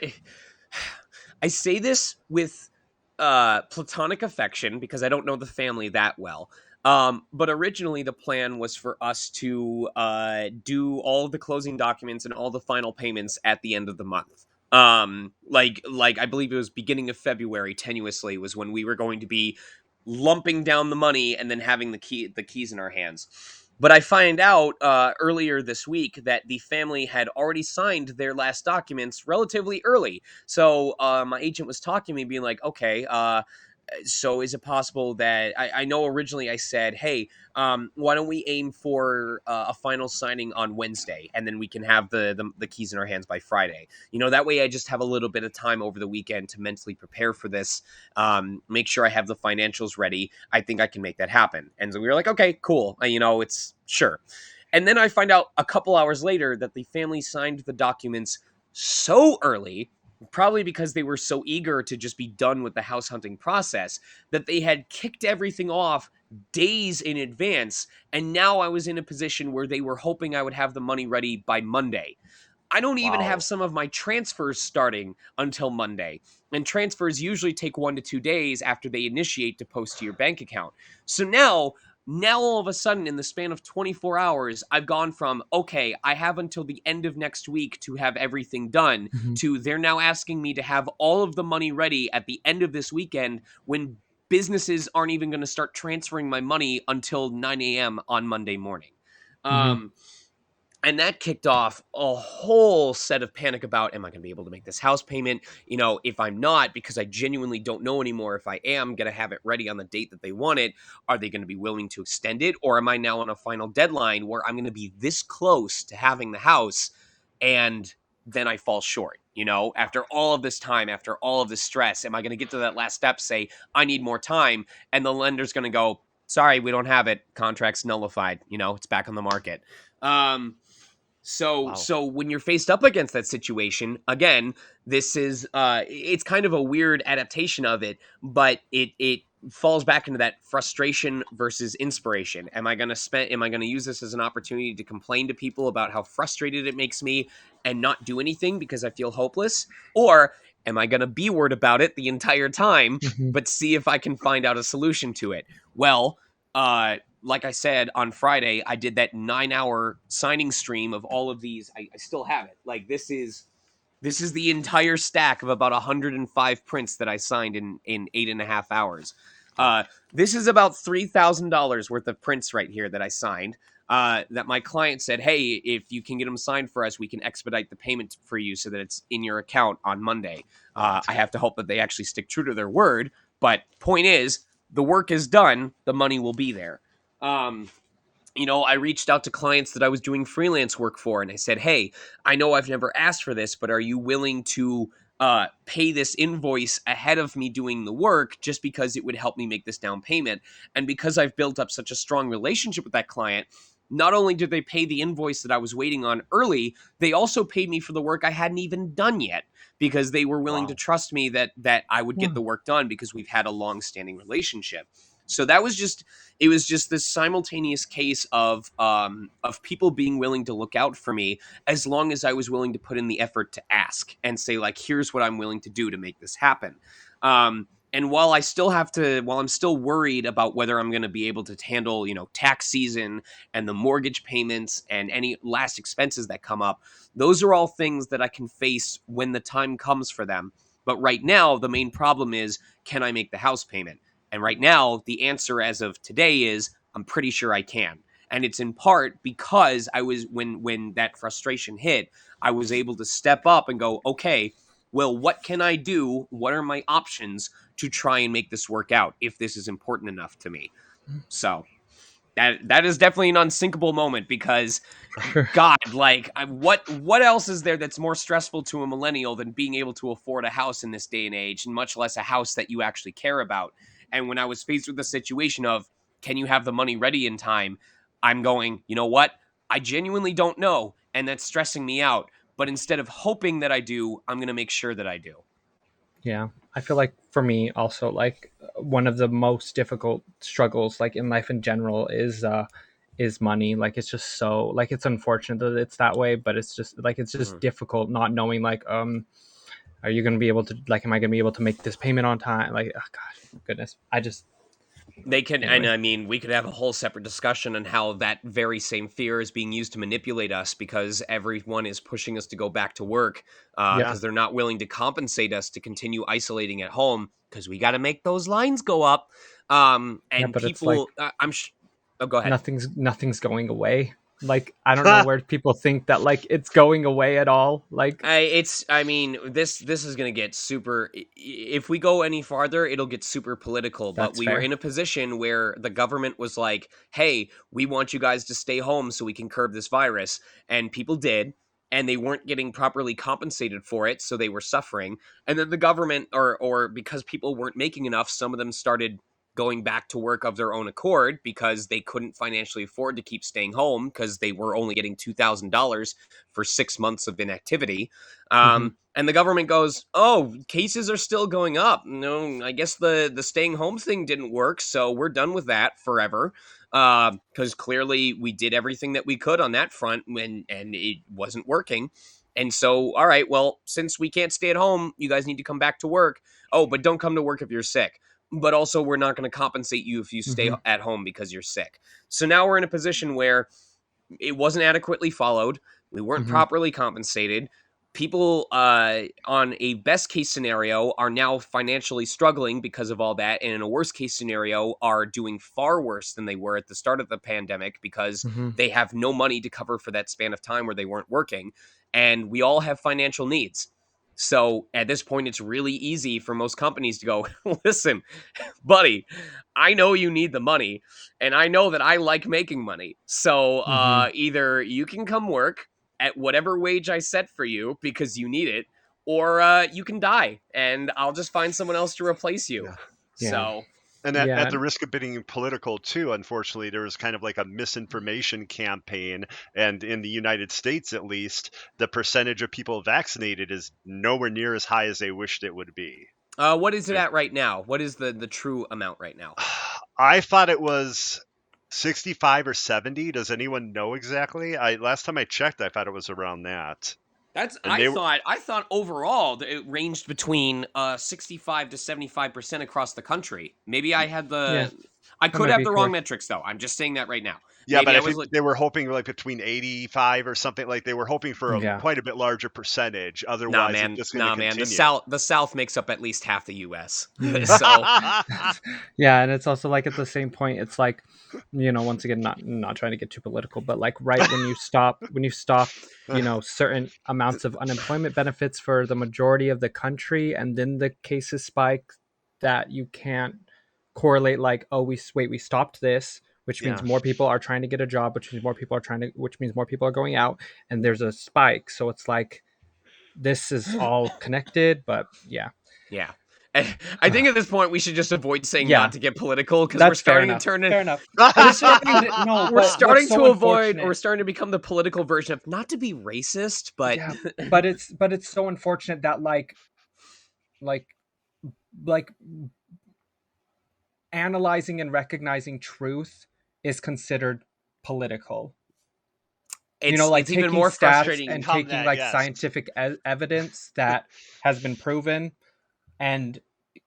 I say this with platonic affection because I don't know the family that well. But originally the plan was for us to do all of the closing documents and all the final payments at the end of the month. Like I believe it was beginning of February, tenuously, was when we were going to be lumping down the money and then having the keys in our hands. But I find out earlier this week that the family had already signed their last documents relatively early. So my agent was talking to me, being like, okay, so is it possible that I know originally I said, hey, why don't we aim for a final signing on Wednesday, and then we can have the keys in our hands by Friday. That way I just have a little bit of time over the weekend to mentally prepare for this, make sure I have the financials ready. I think I can make that happen. And so we were like, okay, cool. It's sure. And then I find out a couple hours later that the family signed the documents so early, probably because they were so eager to just be done with the house hunting process, that they had kicked everything off days in advance. And now I was in a position where they were hoping I would have the money ready by Monday. I don't even have Wow. some of my transfers starting until Monday. And transfers usually take 1 to 2 days after they initiate to post to your bank account. So now all of a sudden, in the span of 24 hours, I've gone from, okay, I have until the end of next week to have everything done, Mhm. to they're now asking me to have all of the money ready at the end of this weekend, when businesses aren't even going to start transferring my money until 9 a.m. on Monday morning. Mhm. Um, and that kicked off a whole set of panic about, am I going to be able to make this house payment? If I'm not, because I genuinely don't know anymore if I am going to have it ready on the date that they want it, are they going to be willing to extend it? Or am I now on a final deadline where I'm going to be this close to having the house and then I fall short? After all of this time, after all of this stress, am I going to get to that last step, say, I need more time? And the lender's going to go, sorry, we don't have it. Contract's nullified. It's back on the market. Um, so Wow. so when you're faced up against that situation, again, this is it's kind of a weird adaptation of it, but it falls back into that frustration versus inspiration. Am I going to use this as an opportunity to complain to people about how frustrated it makes me and not do anything because I feel hopeless? Or am I going to be word about it the entire time Mhm. but see if I can find out a solution to it? Well, like I said, on Friday, I did that 9-hour signing stream of all of these. I still have it. Like, this is the entire stack of about 105 prints that I signed in 8.5 hours. Wow. This is about $3,000 worth of prints right here that I signed. That my client said, hey, if you can get them signed for us, we can expedite the payment for you so that it's in your account on Monday. Oh, that's I good. have to hope that they actually stick true to their word. But point is, the work is done. The money will be there. Um, I reached out to clients that I was doing freelance work for, and I said, hey, I know I've never asked for this, but are you willing to pay this invoice ahead of me doing the work, just because it would help me make this down payment? And because I've built up such a strong relationship with that client, not only did they pay the invoice that I was waiting on early, they also paid me for the work I hadn't even done yet, because they were willing to Wow. trust me that I would get Yeah. the work done, because we've had a long-standing relationship. So that was just it was just this simultaneous case of people being willing to look out for me, as long as I was willing to put in the effort to ask and say, like, here's what I'm willing to do to make this happen. And while I'm still worried about whether I'm going to be able to handle, tax season and the mortgage payments and any last expenses that come up, those are all things that I can face when the time comes for them. But right now, the main problem is, can I make the house payment? And right now, the answer as of today is, I'm pretty sure I can. And it's in part because I was when that frustration hit, I was able to step up and go, okay, well, what can I do? What are my options to try and make this work out if this is important enough to me? So that is definitely an unsinkable moment, because Sure. God, like, what else is there that's more stressful to a millennial than being able to afford a house in this day and age, and much less a house that you actually care about? And when I was faced with the situation of, can you have the money ready in time? I'm going, you know what? I genuinely don't know, and that's stressing me out. But instead of hoping that I do, I'm going to make sure that I do. Yeah, I feel like for me also, like one of the most difficult struggles like in life in general is money. Like it's just so, like it's unfortunate that it's that way, but it's just Mhm. difficult not knowing, like are you going to be able to, like, am I going to be able to make this payment on time? Like, oh gosh, goodness. I just, They can, and anyway. I mean, we could have a whole separate discussion on how that very same fear is being used to manipulate us, because everyone is pushing us to go back to work, Yep. Yeah. because they're not willing to compensate us to continue isolating at home, because we got to make those lines go up. Yeah, And but it's like people, oh, go ahead. nothing's going away. Like I don't know where people think that like it's going away at all. Like I mean, this is going to get super, if we go any farther, it'll get super political, but that's we were fair. in a position where the government was like, hey, we want you guys to stay home so we can curb this virus. And people did, and they weren't getting properly compensated for it, so they were suffering. And then the government, or because people weren't making enough, some of them started going back to work of their own accord because they couldn't financially afford to keep staying home because they were only getting $2,000 for 6 months of inactivity. Mm-hmm. And the government goes, "Oh, cases are still going up. No, I guess the staying home thing didn't work, so we're done with that forever." Because clearly we did everything that we could on that front and it wasn't working. And so, all right, well, since we can't stay at home, you guys need to come back to work. Oh, but don't come to work if you're sick. But also, we're not going to compensate you if you stay Mm-hmm. at home because you're sick. So now we're in a position where it wasn't adequately followed. We weren't Mm-hmm. properly compensated. People on a best case scenario are now financially struggling because of all that, and in a worst case scenario are doing far worse than they were at the start of the pandemic because Mm-hmm. they have no money to cover for that span of time where they weren't working, and we all have financial needs. So at this point, it's really easy for most companies to go, "Listen, buddy, I know you need the money, and I know that I like making money. So Mm-hmm. either you can come work at whatever wage I set for you because you need it, or you can die, and I'll just find someone else to replace you." Yeah. Yeah. So And at Yeah. the risk of being political too, unfortunately, there was kind of like a misinformation campaign. And in the United States, at least, the percentage of people vaccinated is nowhere near as high as they wished it would be. what is it at right now? What is the true amount right now? I thought it was 65 or 70. Does anyone know exactly? Last time I checked, I thought it was around that. That's And they were, I thought overall that it ranged between 65 to 75% across the country. Maybe I had Yeah. I That could might have be the wrong correct. metrics though. I'm just saying that right now. yeah, but Maybe I I was think like, they were hoping like between 85 or something. Like they were hoping for Yeah. quite a bit larger percentage. nah, Otherwise, it's man, just going to nah, man. continue. The South makes up at least half the U.S. Yeah. So Yeah, and it's also like at the same point, it's like, once again, not trying to get too political, but like right when you stop, certain amounts of unemployment benefits for the majority of the country, and then the cases spike, that you can't correlate like, oh, we stopped this, which means Yeah. more people are trying to get a job, which means more people are going out, and there's a spike. So it's like this is all connected, but yeah. yeah. I think at this point we should just avoid saying not Yeah, to get political because that's fair enough. Fair enough. But it's but it, no, we're but what's starting so to avoid unfortunate, we're starting to become the political version of not to be racist, but yeah, but it's so unfortunate that like like analyzing and recognizing truth is considered political. Like it's even taking more stats frustrating. and Become taking that, like yes. scientific evidence that has been proven, and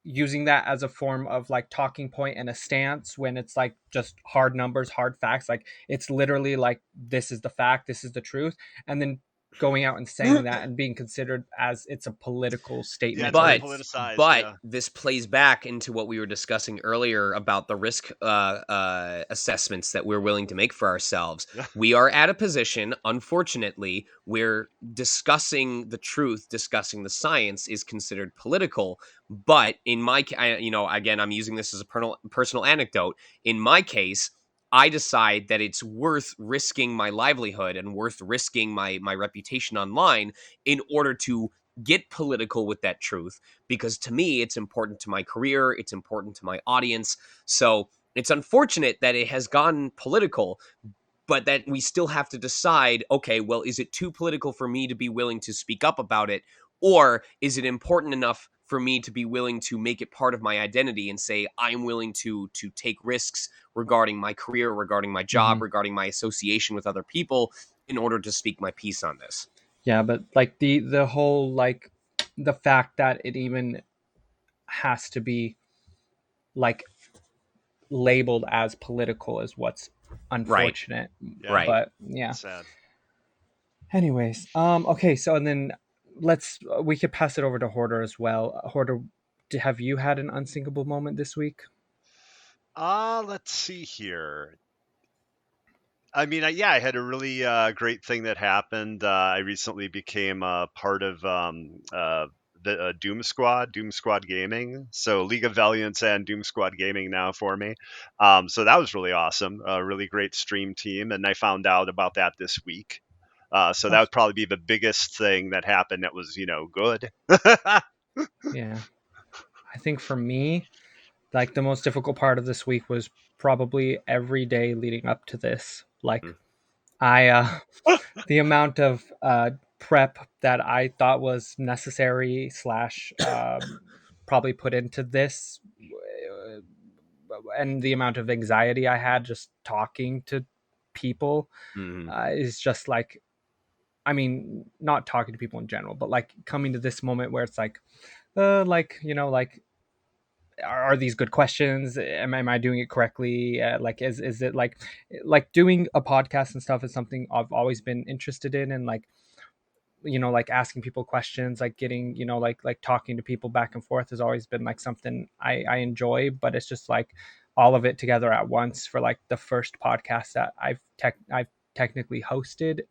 using that as a form of like talking point and a stance, when it's like just hard numbers, hard facts, like it's literally like, this is the fact, this is the truth, and then going out and saying that and being considered as it's a political Yeah, statement, it's or all But it's politicized. but Yeah. this plays back into what we were discussing earlier about the risk assessments that we're willing to make for ourselves. We are at a position, unfortunately, where discussing the truth, discussing the science, is considered political. But in my, again, I'm using this as a personal anecdote. In my case, I decide that it's worth risking my livelihood and worth risking my reputation online in order to get political with that truth, because to me it's important to my career, it's important to my audience. So it's unfortunate that it has gone political, but that we still have to decide, okay, well, is it too political for me to be willing to speak up about it, or is it important enough for me to be willing to make it part of my identity and say I'm willing to take risks regarding my career, regarding my job, Mhm. regarding my association with other people in order to speak my piece on this. Yeah, but like the whole like the fact that it even has to be like labeled as political is what's Right. unfortunate. Yeah. Right. But yeah. It's sad. Anyways, okay, so and then we could pass it over to Hoarder as well. Hoarder, have you had an unsinkable moment this week? Let's see here. I mean, yeah, I had a really great thing that happened. I recently became part of the Doom Squad Gaming. So League of Valiants and Doom Squad Gaming now for me. So that was really awesome. A really great stream team. And I found out about that this week. So that Oh, would probably be the biggest thing that happened that was, good. yeah. I think for me, like the most difficult part of this week was probably every day leading up to this. Like I the amount of prep that I thought was necessary slash probably put into this, and the amount of anxiety I had just talking to people is just like, I mean, not talking to people in general, but like coming to this moment where it's like, you know, like, are these good questions? Am I doing it correctly? Like, is it like doing a podcast and stuff is something I've always been interested in, and like, you know, like asking people questions, like getting, you know, like talking to people back and forth has always been like something I enjoy. But it's just like all of it together at once for like the first podcast that I've technically hosted.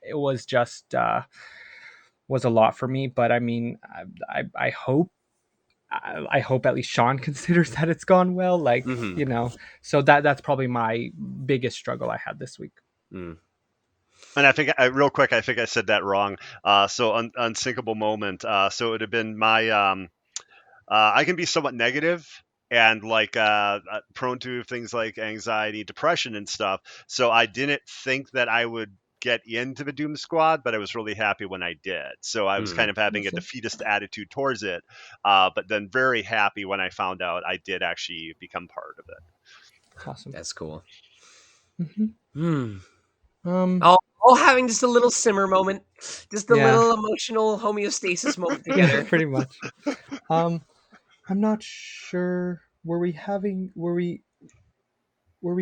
It was just was a lot for me. But I mean, I hope I hope at least Sean considers that it's gone well. Like, you know, so that's probably my biggest struggle I had this week. And I think, real quick, I think I said that wrong. So unsinkable moment. So it would have been my. I can be somewhat negative and like prone to things like anxiety, depression, and stuff. So I didn't think that I would get into the Doom Squad, but I was really happy when I did. So I was kind of having a defeatist attitude towards it, but then very happy when I found out I did actually become part of it. Awesome. That's cool. Mm-hmm. All having just a little simmer moment, just a little emotional homeostasis moment together. Yeah, pretty much. I'm not sure. Were we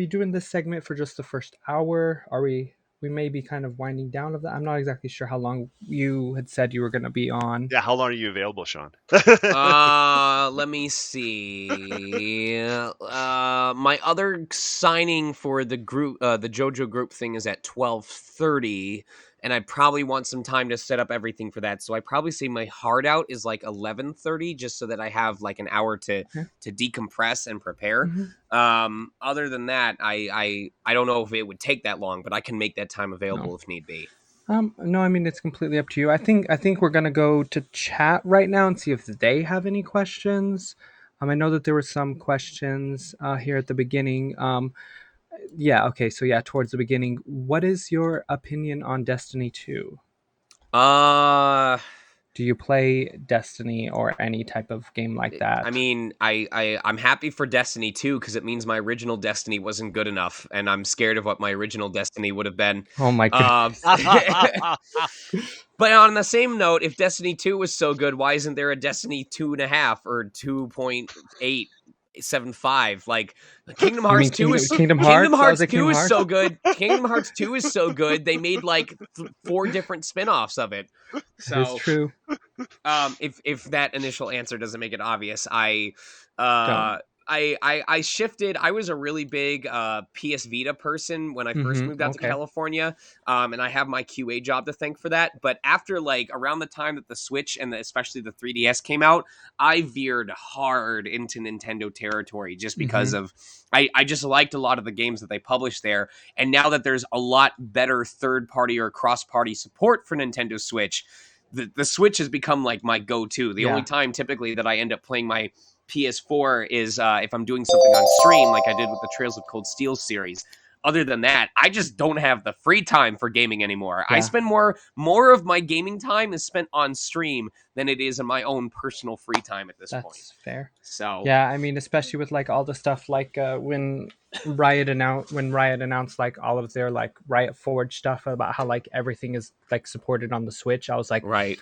doing this segment for just the first hour? Are we may be kind of winding down of that. I'm not exactly sure how long you had said you were going to be on. Yeah, how long are you available, Sean? Let me see. My other signing for the group, the JoJo group thing, is at 12:30, and I probably want some time to set up everything for that. So I probably say my hard out is like 11:30, just so that I have like an hour to decompress and prepare. Other than that, I don't know if it would take that long, but I can make that time available if need be. No, I mean, it's completely up to you. I think we're gonna go to chat right now and see if they have any questions. I know that there were some questions here at the beginning. Yeah, okay, so yeah, towards the beginning, what is your opinion on Destiny 2? Do you play Destiny or any type of game like that? I mean, I'm happy for Destiny 2 because it means my original Destiny wasn't good enough, and I'm scared of what my original Destiny would have been. Oh my goodness. But on the same note, if Destiny 2 was so good, why isn't there a Destiny 2.5 or 2.875? Like, Kingdom Hearts 2 is Kingdom Hearts 2 is so good. Kingdom Hearts 2 is so good. They made like 4 different spin-offs of it. So it's true. If that initial answer doesn't make it obvious, I shifted. I was a really big PS Vita person when I first moved out to California, and I have my QA job to thank for that. But after like around the time that the Switch and especially the 3DS came out, I veered hard into Nintendo territory just because of I just liked a lot of the games that they published there. And now that there's a lot better third-party or cross-party support for Nintendo Switch, the Switch has become like my go-to. The only time typically that I end up playing my PS4 is if I'm doing something on stream, like I did with the Trails of Cold Steel series. Other than that, I just don't have the free time for gaming anymore. I spend more of my gaming time is spent on stream than it is in my own personal free time at this point. That's fair. So yeah, I mean, especially with like all the stuff like when Riot announced like all of their like Riot Forge stuff about how like everything is like supported on the Switch, I was like, right.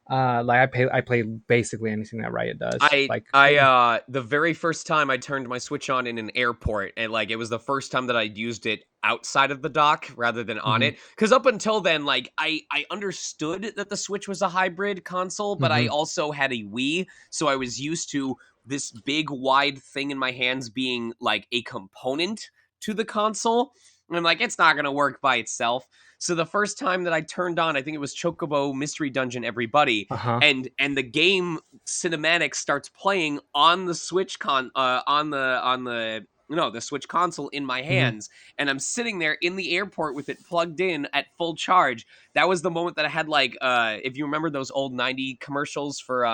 Like I play basically anything that Riot does. The very first time I turned my Switch on in an airport, and like it was the first time that I'd used it outside of the dock rather than on it. Because up until then, like I understood that the Switch was a hybrid console, but I also had a Wii, so I was used to this big wide thing in my hands being like a component to the console. And I'm like, it's not gonna work by itself. So the first time that I turned on, I think it was Chocobo Mystery Dungeon Everybody, and the game cinematic starts playing on the Switch on the the Switch console in my Mm-hmm. hands, and I'm sitting there in the airport with it plugged in at full charge. That was the moment that I had like, if you remember those old '90s commercials for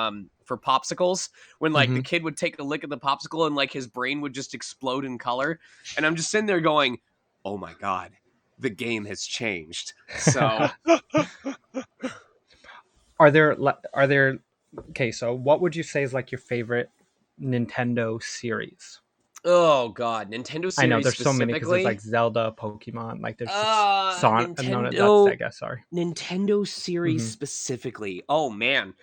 popsicles, when like Mm-hmm. the kid would take a lick of the popsicle and like his brain would just explode in color, and I'm just sitting there going, "Oh my god, the game has changed." So, Are there okay, so what would you say is like your favorite Nintendo series? oh god, Nintendo I know series there's so many because there's specifically. like Zelda, Pokemon, like there's just Son. No, that's Nintendo Sega. Sorry. Nintendo series Mm-hmm. specifically. Oh man.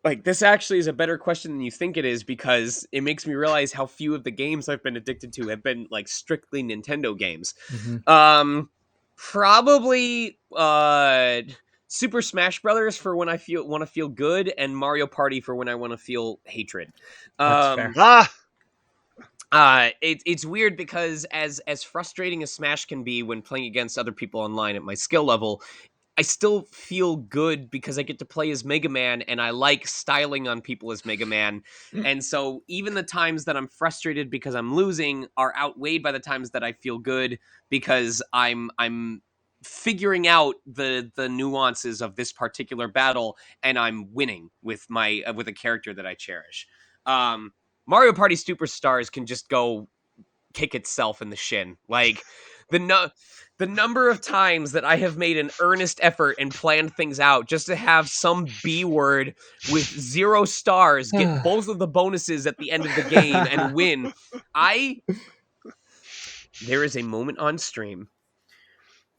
Like this actually is a better question than you think it is, because it makes me realize how few of the games I've been addicted to have been like strictly Nintendo games. Mm-hmm. Probably Super Smash Brothers for when I want to feel good, and Mario Party for when I want to feel hatred. That's fair. It's weird because as frustrating as Smash can be when playing against other people online at my skill level, I still feel good because I get to play as Mega Man, and I like styling on people as Mega Man. And so even the times that I'm frustrated because I'm losing are outweighed by the times that I feel good because I'm figuring out the nuances of this particular battle, and I'm winning with my with a character that I cherish. Mario Party Superstars can just go kick itself in the shin. Like the number of times that I have made an earnest effort and planned things out just to have some B word with 0 stars get both of the bonuses at the end of the game and win. There is a moment on stream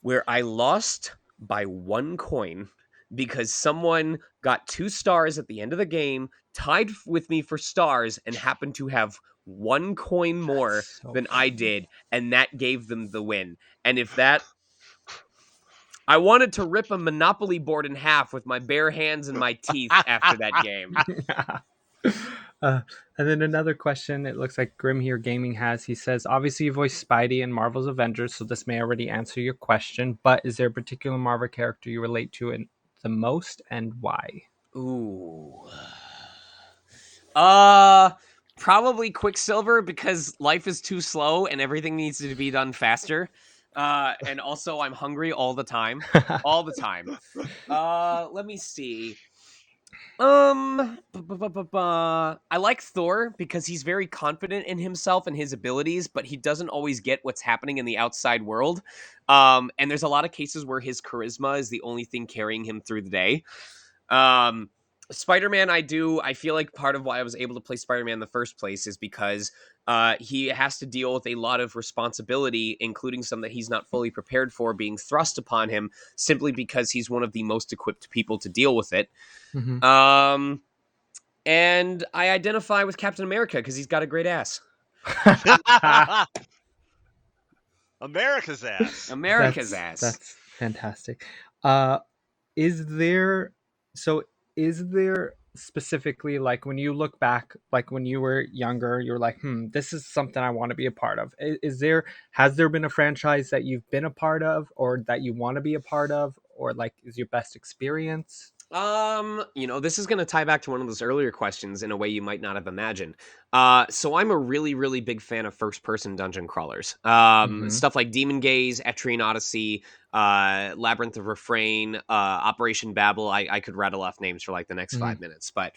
where I lost by 1 coin because someone got 2 stars at the end of the game, tied with me for stars, and happened to have 1 coin more So than I did, and that gave them the win. And if that, I wanted to rip a Monopoly board in half with my bare hands and my teeth after that game. uh, and then another question, it looks like Grim here Gaming has. He says, obviously you voiced Spidey in Marvel's Avengers, so this may already answer your question, but is there a particular Marvel character you relate to the most, and why? Ooh. Probably Quicksilver, because life is too slow and everything needs to be done faster. And also I'm hungry all the time. All the time. Let me see. I like Thor because he's very confident in himself and his abilities, but he doesn't always get what's happening in the outside world. And there's a lot of cases where his charisma is the only thing carrying him through the day. Spider-Man, I feel like part of why I was able to play Spider-Man in the first place is because he has to deal with a lot of responsibility, including some that he's not fully prepared for being thrust upon him simply because he's one of the most equipped people to deal with it. Mm-hmm. And I identify with Captain America because he's got a great ass. America's ass. America's ass. That's fantastic. Is there specifically, like when you look back, like when you were younger, you're like, this is something I want to be a part of. Has there been a franchise that you've been a part of or that you want to be a part of, or like is your best experience? This is going to tie back to one of those earlier questions in a way you might not have imagined. So I'm a really, really big fan of first-person dungeon crawlers. Stuff like Demon Gaze, Etrian Odyssey, Labyrinth of Refrain, Operation Babel. I could rattle off names for like the next 5 minutes, but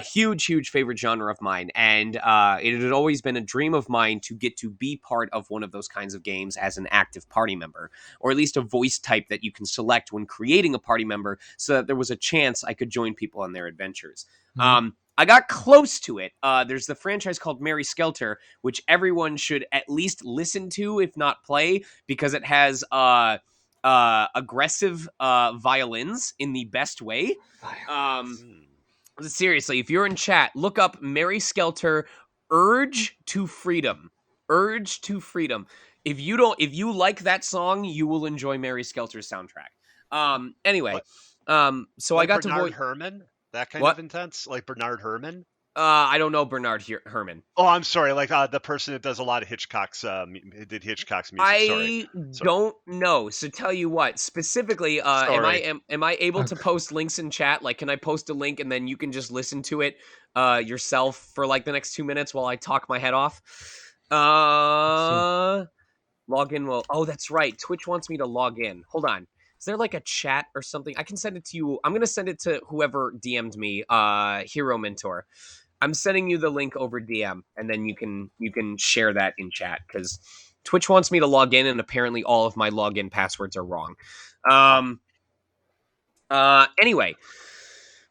huge, huge favorite genre of mine. And it had always been a dream of mine to get to be part of one of those kinds of games as an active party member, or at least a voice type that you can select when creating a party member so that there was a chance I could join people on their adventures. I got close to it. There's the franchise called Mary Skelter, which everyone should at least listen to, if not play, because it has aggressive violins in the best way. Seriously, if you're in chat, look up Mary Skelter Urge to Freedom. Urge to Freedom. If you like that song, you will enjoy Mary Skelter's soundtrack. Anyway, so like I got Bernard to voice Herrmann, that kind what? of intense, like Bernard Herrmann. I don't know Bernard Herrmann. Oh, I'm sorry. Like the person that does a lot of Hitchcock's did Hitchcock's music. I don't know. So tell you what, specifically, am I able to post links in chat? Like, can I post a link and then you can just listen to it yourself for like the next 2 minutes while I talk my head off? Let's see. Log in will. Oh, that's right. Twitch wants me to log in. Hold on. Is there like a chat or something? I can send it to you. I'm gonna send it to whoever DM'd me. Hero Mentor. I'm sending you the link over DM, and then you can share that in chat because Twitch wants me to log in, and apparently all of my login passwords are wrong. Um. Anyway,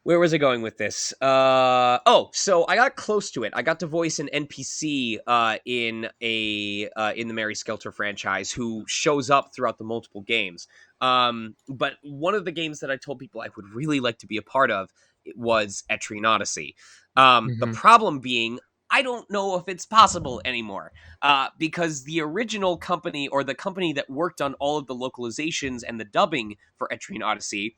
where was I going with this? So I got close to it. I got to voice an NPC in the Mary Skelter franchise who shows up throughout the multiple games. But one of the games that I told people I would really like to be a part of was Etrian Odyssey. The Mm-hmm. problem being, I don't know if it's possible anymore because the original company or the company that worked on all of the localizations and the dubbing for Etrian Odyssey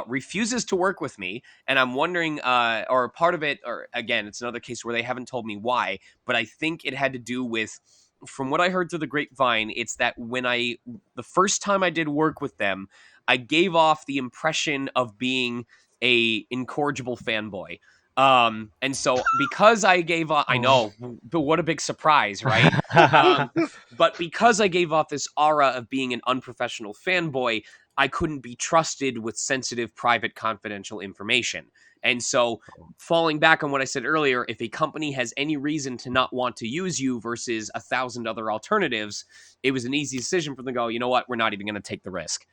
refuses to work with me, and I'm wondering, or part of it, or again, it's another case where they haven't told me why, but I think it had to do with, from what I heard through the grapevine, it's that the first time I did work with them, I gave off the impression of being a incorrigible fanboy. And so because I gave off, I Oh. know, but what a big surprise, right? Um, but because I gave off this aura of being an unprofessional fanboy, I couldn't be trusted with sensitive, private, confidential information. And so, falling back on what I said earlier, if a company has any reason to not want to use you versus 1,000 other alternatives, it was an easy decision for them to go, you know what, we're not even going to take the risk.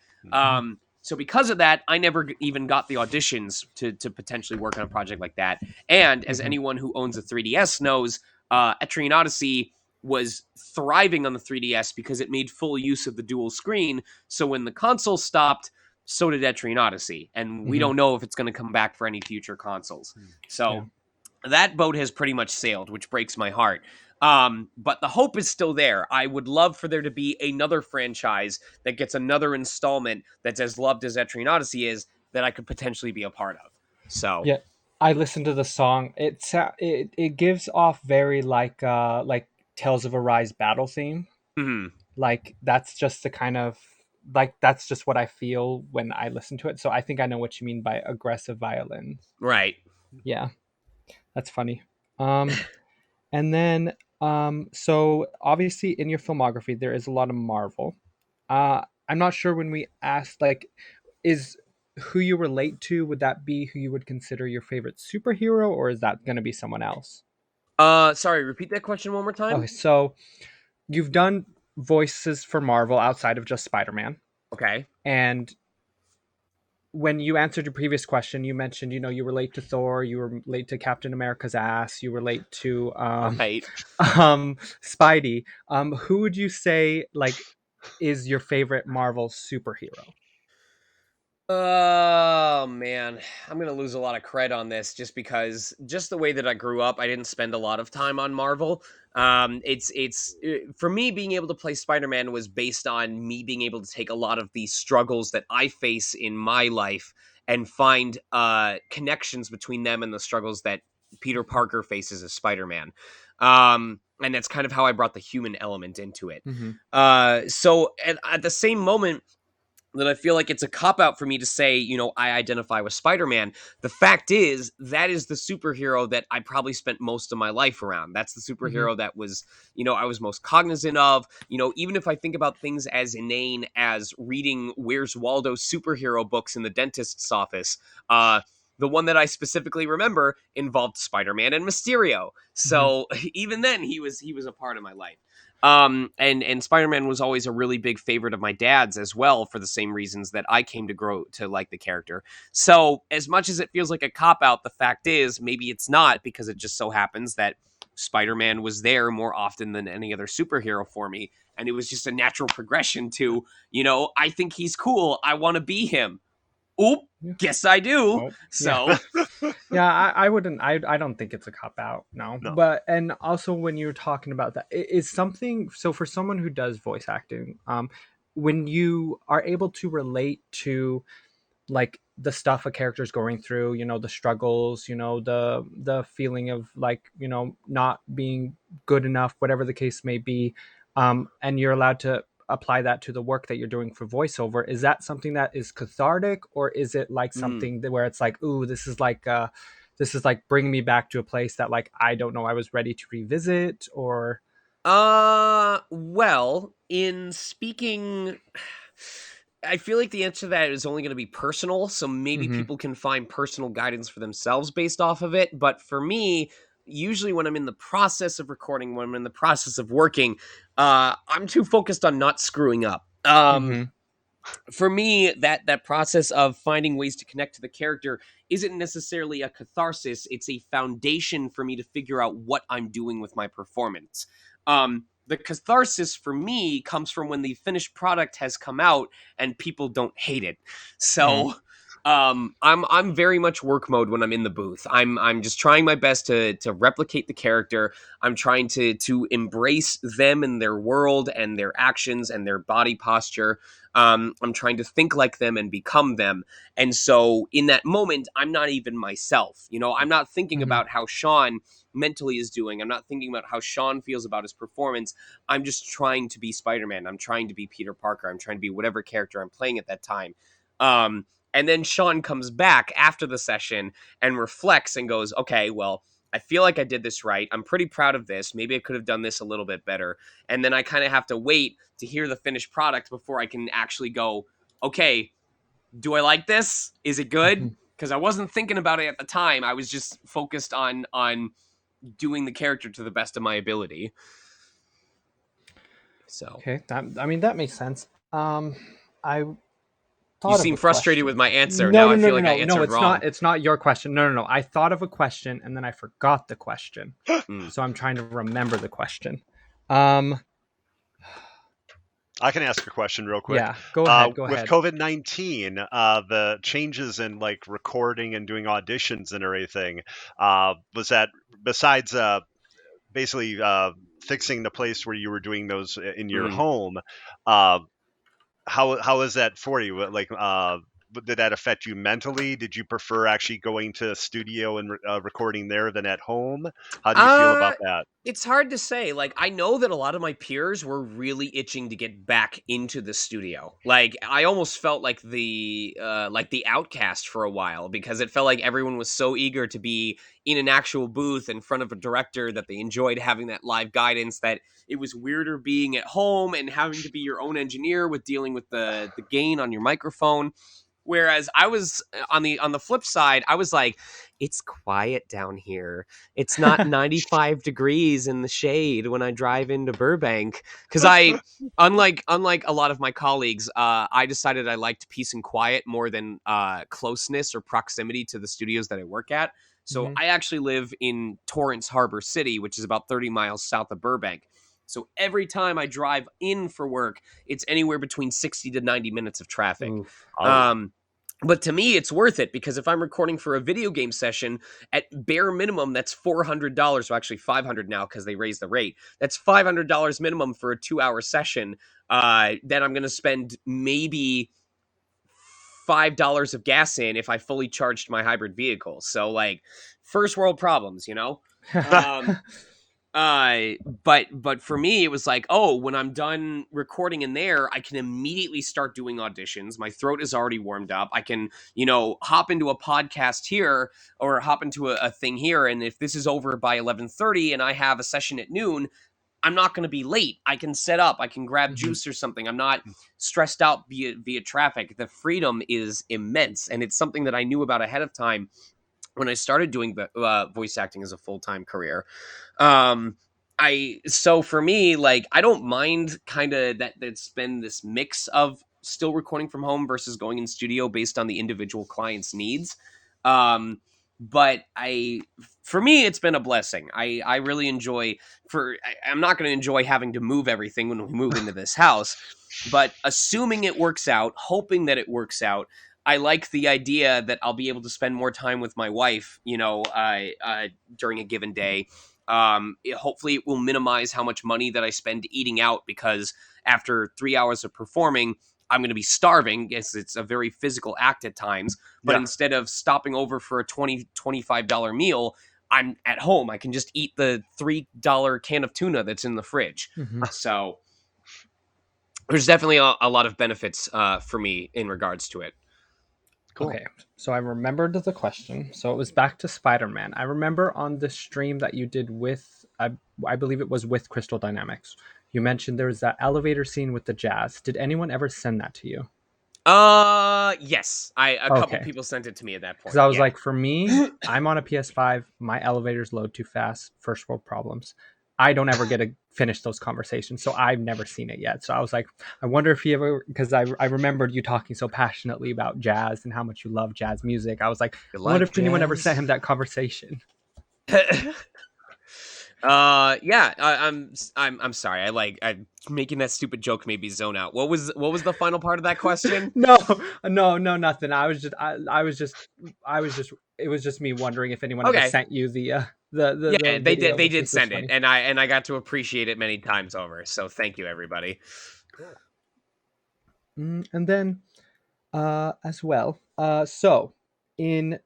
So because of that, I never even got the auditions to potentially work on a project like that. And as Mm-hmm. anyone who owns a 3DS knows, Etrian Odyssey was thriving on the 3DS because it made full use of the dual screen. So when the console stopped, so did Etrian Odyssey. And we Mm-hmm. don't know if it's going to come back for any future consoles. Yeah. So that boat has pretty much sailed, which breaks my heart. But the hope is still there. I would love for there to be another franchise that gets another installment that's as loved as Etrian Odyssey is that I could potentially be a part of. So, Yeah. I listened to the song. It gives off very like Tales of Arise battle theme. mhm, Like that's just the kind of like that's just what I feel when I listen to it. So I think I know what you mean by aggressive violins. right. Yeah, that's funny. Um, and then so obviously in your filmography there is a lot of Marvel. I'm not sure when we asked like is who you relate to, would that be who you would consider your favorite superhero, or is that going to be someone else? Sorry, repeat that question one more Okay, time. so you've done voices for Marvel outside of just Spider-Man, Okay. and when you answered your previous question, you mentioned, you relate to Thor, you relate to Captain America's ass, you relate to Right. Spidey. Who would you say like is your favorite Marvel superhero? Oh man, I'm gonna lose a lot of cred on this just because just the way that I grew up, I didn't spend a lot of time on Marvel. It's for me being able to play Spider-Man was based on me being able to take a lot of the struggles that I face in my life and find connections between them and the struggles that Peter Parker faces as Spider-Man. And that's kind of how I brought the human element into it. Mm-hmm. So at the same moment that I feel like it's a cop out for me to say, I identify with Spider Man. The fact is, that is the superhero that I probably spent most of my life around. That's the Mm-hmm. superhero that was, I was most cognizant of. Even if I think about things as inane as reading Where's Waldo superhero books in the dentist's office, the one that I specifically remember involved Spider Man and Mysterio. Mm-hmm. So even then, he was a part of my life. And Spider-Man was always a really big favorite of my dad's as well for the same reasons that I came to grow to like the character. So as much as it feels like a cop out, the fact is maybe it's not because it just so happens that Spider-Man was there more often than any other superhero for me. And it was just a natural progression to, I think he's cool. I want to be him. Oop, Yeah. guess I do. Oh, yeah. So, Yeah, I wouldn't. I don't think it's a cop out. No, No. but and also when you're talking about that, is something. So for someone who does voice acting, when you are able to relate to like the stuff a character's going through, the struggles, the feeling of like not being good enough, whatever the case may be, and you're allowed to apply that to the work that you're doing for voiceover, is that something that is cathartic, or is it like mm. something that, where it's like, ooh, this is like bringing me back to a place that like I don't know I was ready to revisit, or Well, in speaking, I feel like the answer to that is only going to be personal. So maybe Mm-hmm. people can find personal guidance for themselves based off of it. But for me, usually when I'm in the process of recording, when I'm in the process of working, I'm too focused on not screwing up. Mm-hmm. For me, that process of finding ways to connect to the character isn't necessarily a catharsis. It's a foundation for me to figure out what I'm doing with my performance. The catharsis for me comes from when the finished product has come out and people don't hate it. Mm-hmm. So I'm very much work mode when I'm in the booth. I'm just trying my best to replicate the character. I'm trying to embrace them and their world and their actions and their body posture. I'm trying to think like them and become them. And so in that moment, I'm not even myself. You know, I'm not thinking Mm-hmm. about how Sean mentally is doing. I'm not thinking about how Sean feels about his performance. I'm just trying to be Spider-Man. I'm trying to be Peter Parker. I'm trying to be whatever character I'm playing at that time. And then Sean comes back after the session and reflects and goes, okay, well, I feel like I did this right. I'm pretty proud of this. Maybe I could have done this a little bit better. And then I kind of have to wait to hear the finished product before I can actually go, okay, do I like this? Is it good? Because I wasn't thinking about it at the time. I was just focused on doing the character to the best of my ability. So Okay, that makes sense. I you thought of seem a frustrated question. with my answer. No, Now no, I no, feel no, like I no, no. answered It's not. wrong. It's not your question. No, no, no. I thought of a question and then I forgot the question, Mm. so I'm trying to remember the question. Um, I can ask a question real quick. yeah. Go ahead. Go With ahead. COVID-19, the changes in like recording and doing auditions and everything, was that besides basically fixing the place where you were doing those in your Mm. home? Uh, how is that for you? Like, did that affect you mentally? Did you prefer actually going to a studio and recording there than at home? How do you feel Uh, about that? it's hard to say. Like, I know that a lot of my peers were really itching to get back into the studio. Like, I almost felt like the outcast for a while because it felt like everyone was so eager to be in an actual booth in front of a director that they enjoyed having that live guidance, that it was weirder being at home and having to be your own engineer with dealing with the gain on your microphone. Whereas I was on the flip side, I was like, it's quiet down here. It's not 95 degrees in the shade when I drive into Burbank. Because I, unlike a lot of my colleagues, I decided I liked peace and quiet more than closeness or proximity to the studios that I work at. So Hmm. I actually live in Torrance Harbor City, which is about 30 miles south of Burbank. So every time I drive in for work, it's anywhere between 60 to 90 minutes of traffic. Oof. Oh, Um, but to me, it's worth it because if I'm recording for a video game session, at bare minimum, that's $400. Well, actually, 500 now because they raised the rate. That's $500 minimum for a 2 hour session. Then I'm going to spend maybe $5 of gas in if I fully charged my hybrid vehicle. So, like, first world problems, you know. Um, uh, but for me, it was like, oh, when I'm done recording in there, I can immediately start doing auditions. My throat is already warmed up. I can, hop into a podcast here or hop into a thing here. And if this is over by 11:30 and I have a session at noon, I'm not going to be late. I can set up. I can grab Hmm. juice or something. I'm not stressed out via traffic. The freedom is immense, and it's something that I knew about ahead of time when I started doing voice acting as a full time career. Um, so for me, like, I don't mind kind of that it's been this mix of still recording from home versus going in studio based on the individual client's needs. Um, but for me, it's been a blessing. I really enjoy I'm not going to enjoy having to move everything when we move into this house, but assuming it works out, hoping that it works out, I like the idea that I'll be able to spend more time with my wife, during a given day. Hopefully, it will minimize how much money that I spend eating out because after 3 hours of performing, I'm going to be starving. Yes, it's a very physical act at times. But yeah. instead of stopping over for a $25 meal, I'm at home. I can just eat the $3 can of tuna that's in the fridge. Hmm. So there's definitely a lot of benefits for me in regards to it. Cool. Okay, so I remembered the question. So it was back to Spider-Man. I remember on the stream that you did with I believe it was with Crystal Dynamics. You mentioned there was that elevator scene with the jazz. Did anyone ever send that to you? Yes. A couple Okay. people sent it to me at that Because point. I was Yeah. like, for me, I'm on a PS5. My elevators load too fast. First world problems. I don't ever get to finish those conversations, so I've never seen it yet. So I was like, I wonder if he ever, because I remembered you talking so passionately about jazz and how much you love jazz music. I was like, You I wonder like if anyone ever sent jazz? him that conversation. Yeah, I'm sorry. I'm making that stupid joke made me zone out. What was the final part of that question? No, no, nothing. I was just. It was just me wondering if anyone ever Okay. sent you Yeah, the they did video, they which did was just send it, funny. and I got to appreciate it many times over. So thank you, everybody. And then as well. In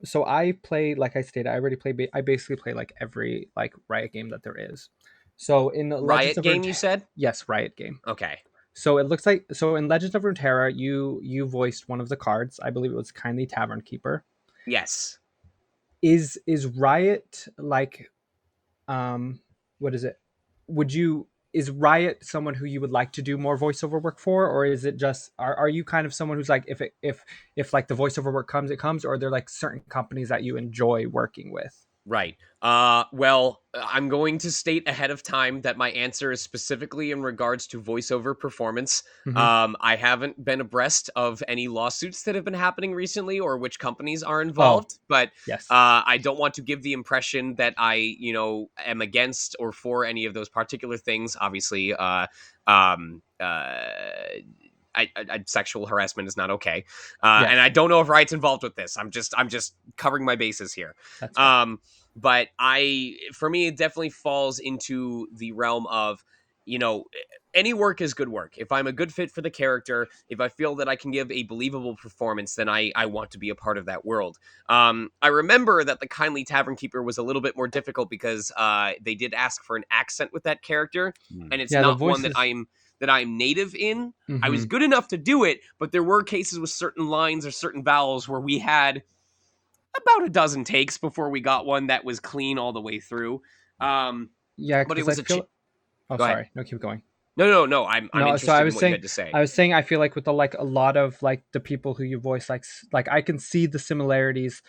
so I play, like I stated, I already play. I basically play like every like Riot game that there is. So in the Legends Riot of game, you said? yes, Riot game. Okay. So it looks like in Legends of Runeterra, you voiced one of the cards. I believe it was Kindly Tavern Keeper. Yes. Is Riot like what is it? Would you is Riot someone who you would like to do more voiceover work for, or is it just are you kind of someone who's like if like the voiceover work comes, it comes, or are there like certain companies that you enjoy working with? Right. Well, I'm going to state ahead of time that my answer is specifically in regards to voiceover performance. Mm-hmm. I haven't been abreast of any lawsuits that have been happening recently or which companies are Oh, involved, but yes. I don't want to give the impression that I, am against or for any of those particular things. Obviously, um, sexual harassment is not okay, and Yes, I don't know if Riot's involved with this. I'm just covering my bases here. that's fair. But for me, it definitely falls into the realm of, you know, any work is good work. If I'm a good fit for the character, if I feel that I can give a believable performance, then I want to be a part of that world. I remember that the Kindly Tavern Keeper was a little bit more difficult because they did ask for an accent with that character, and it's Yeah, the not one that voices. I'm native in. I was Mm-hmm. good enough to do it, but there were cases with certain lines or certain vowels where we had about a dozen takes before we got one that was clean all the way through. Um, Yeah, but it because I was feel. Oh, go ahead. sorry. No, keep going. No. I'm No, so interested in what you had to say. I was saying, I feel like with the like a lot of like the people who you voice, like I can see the similarities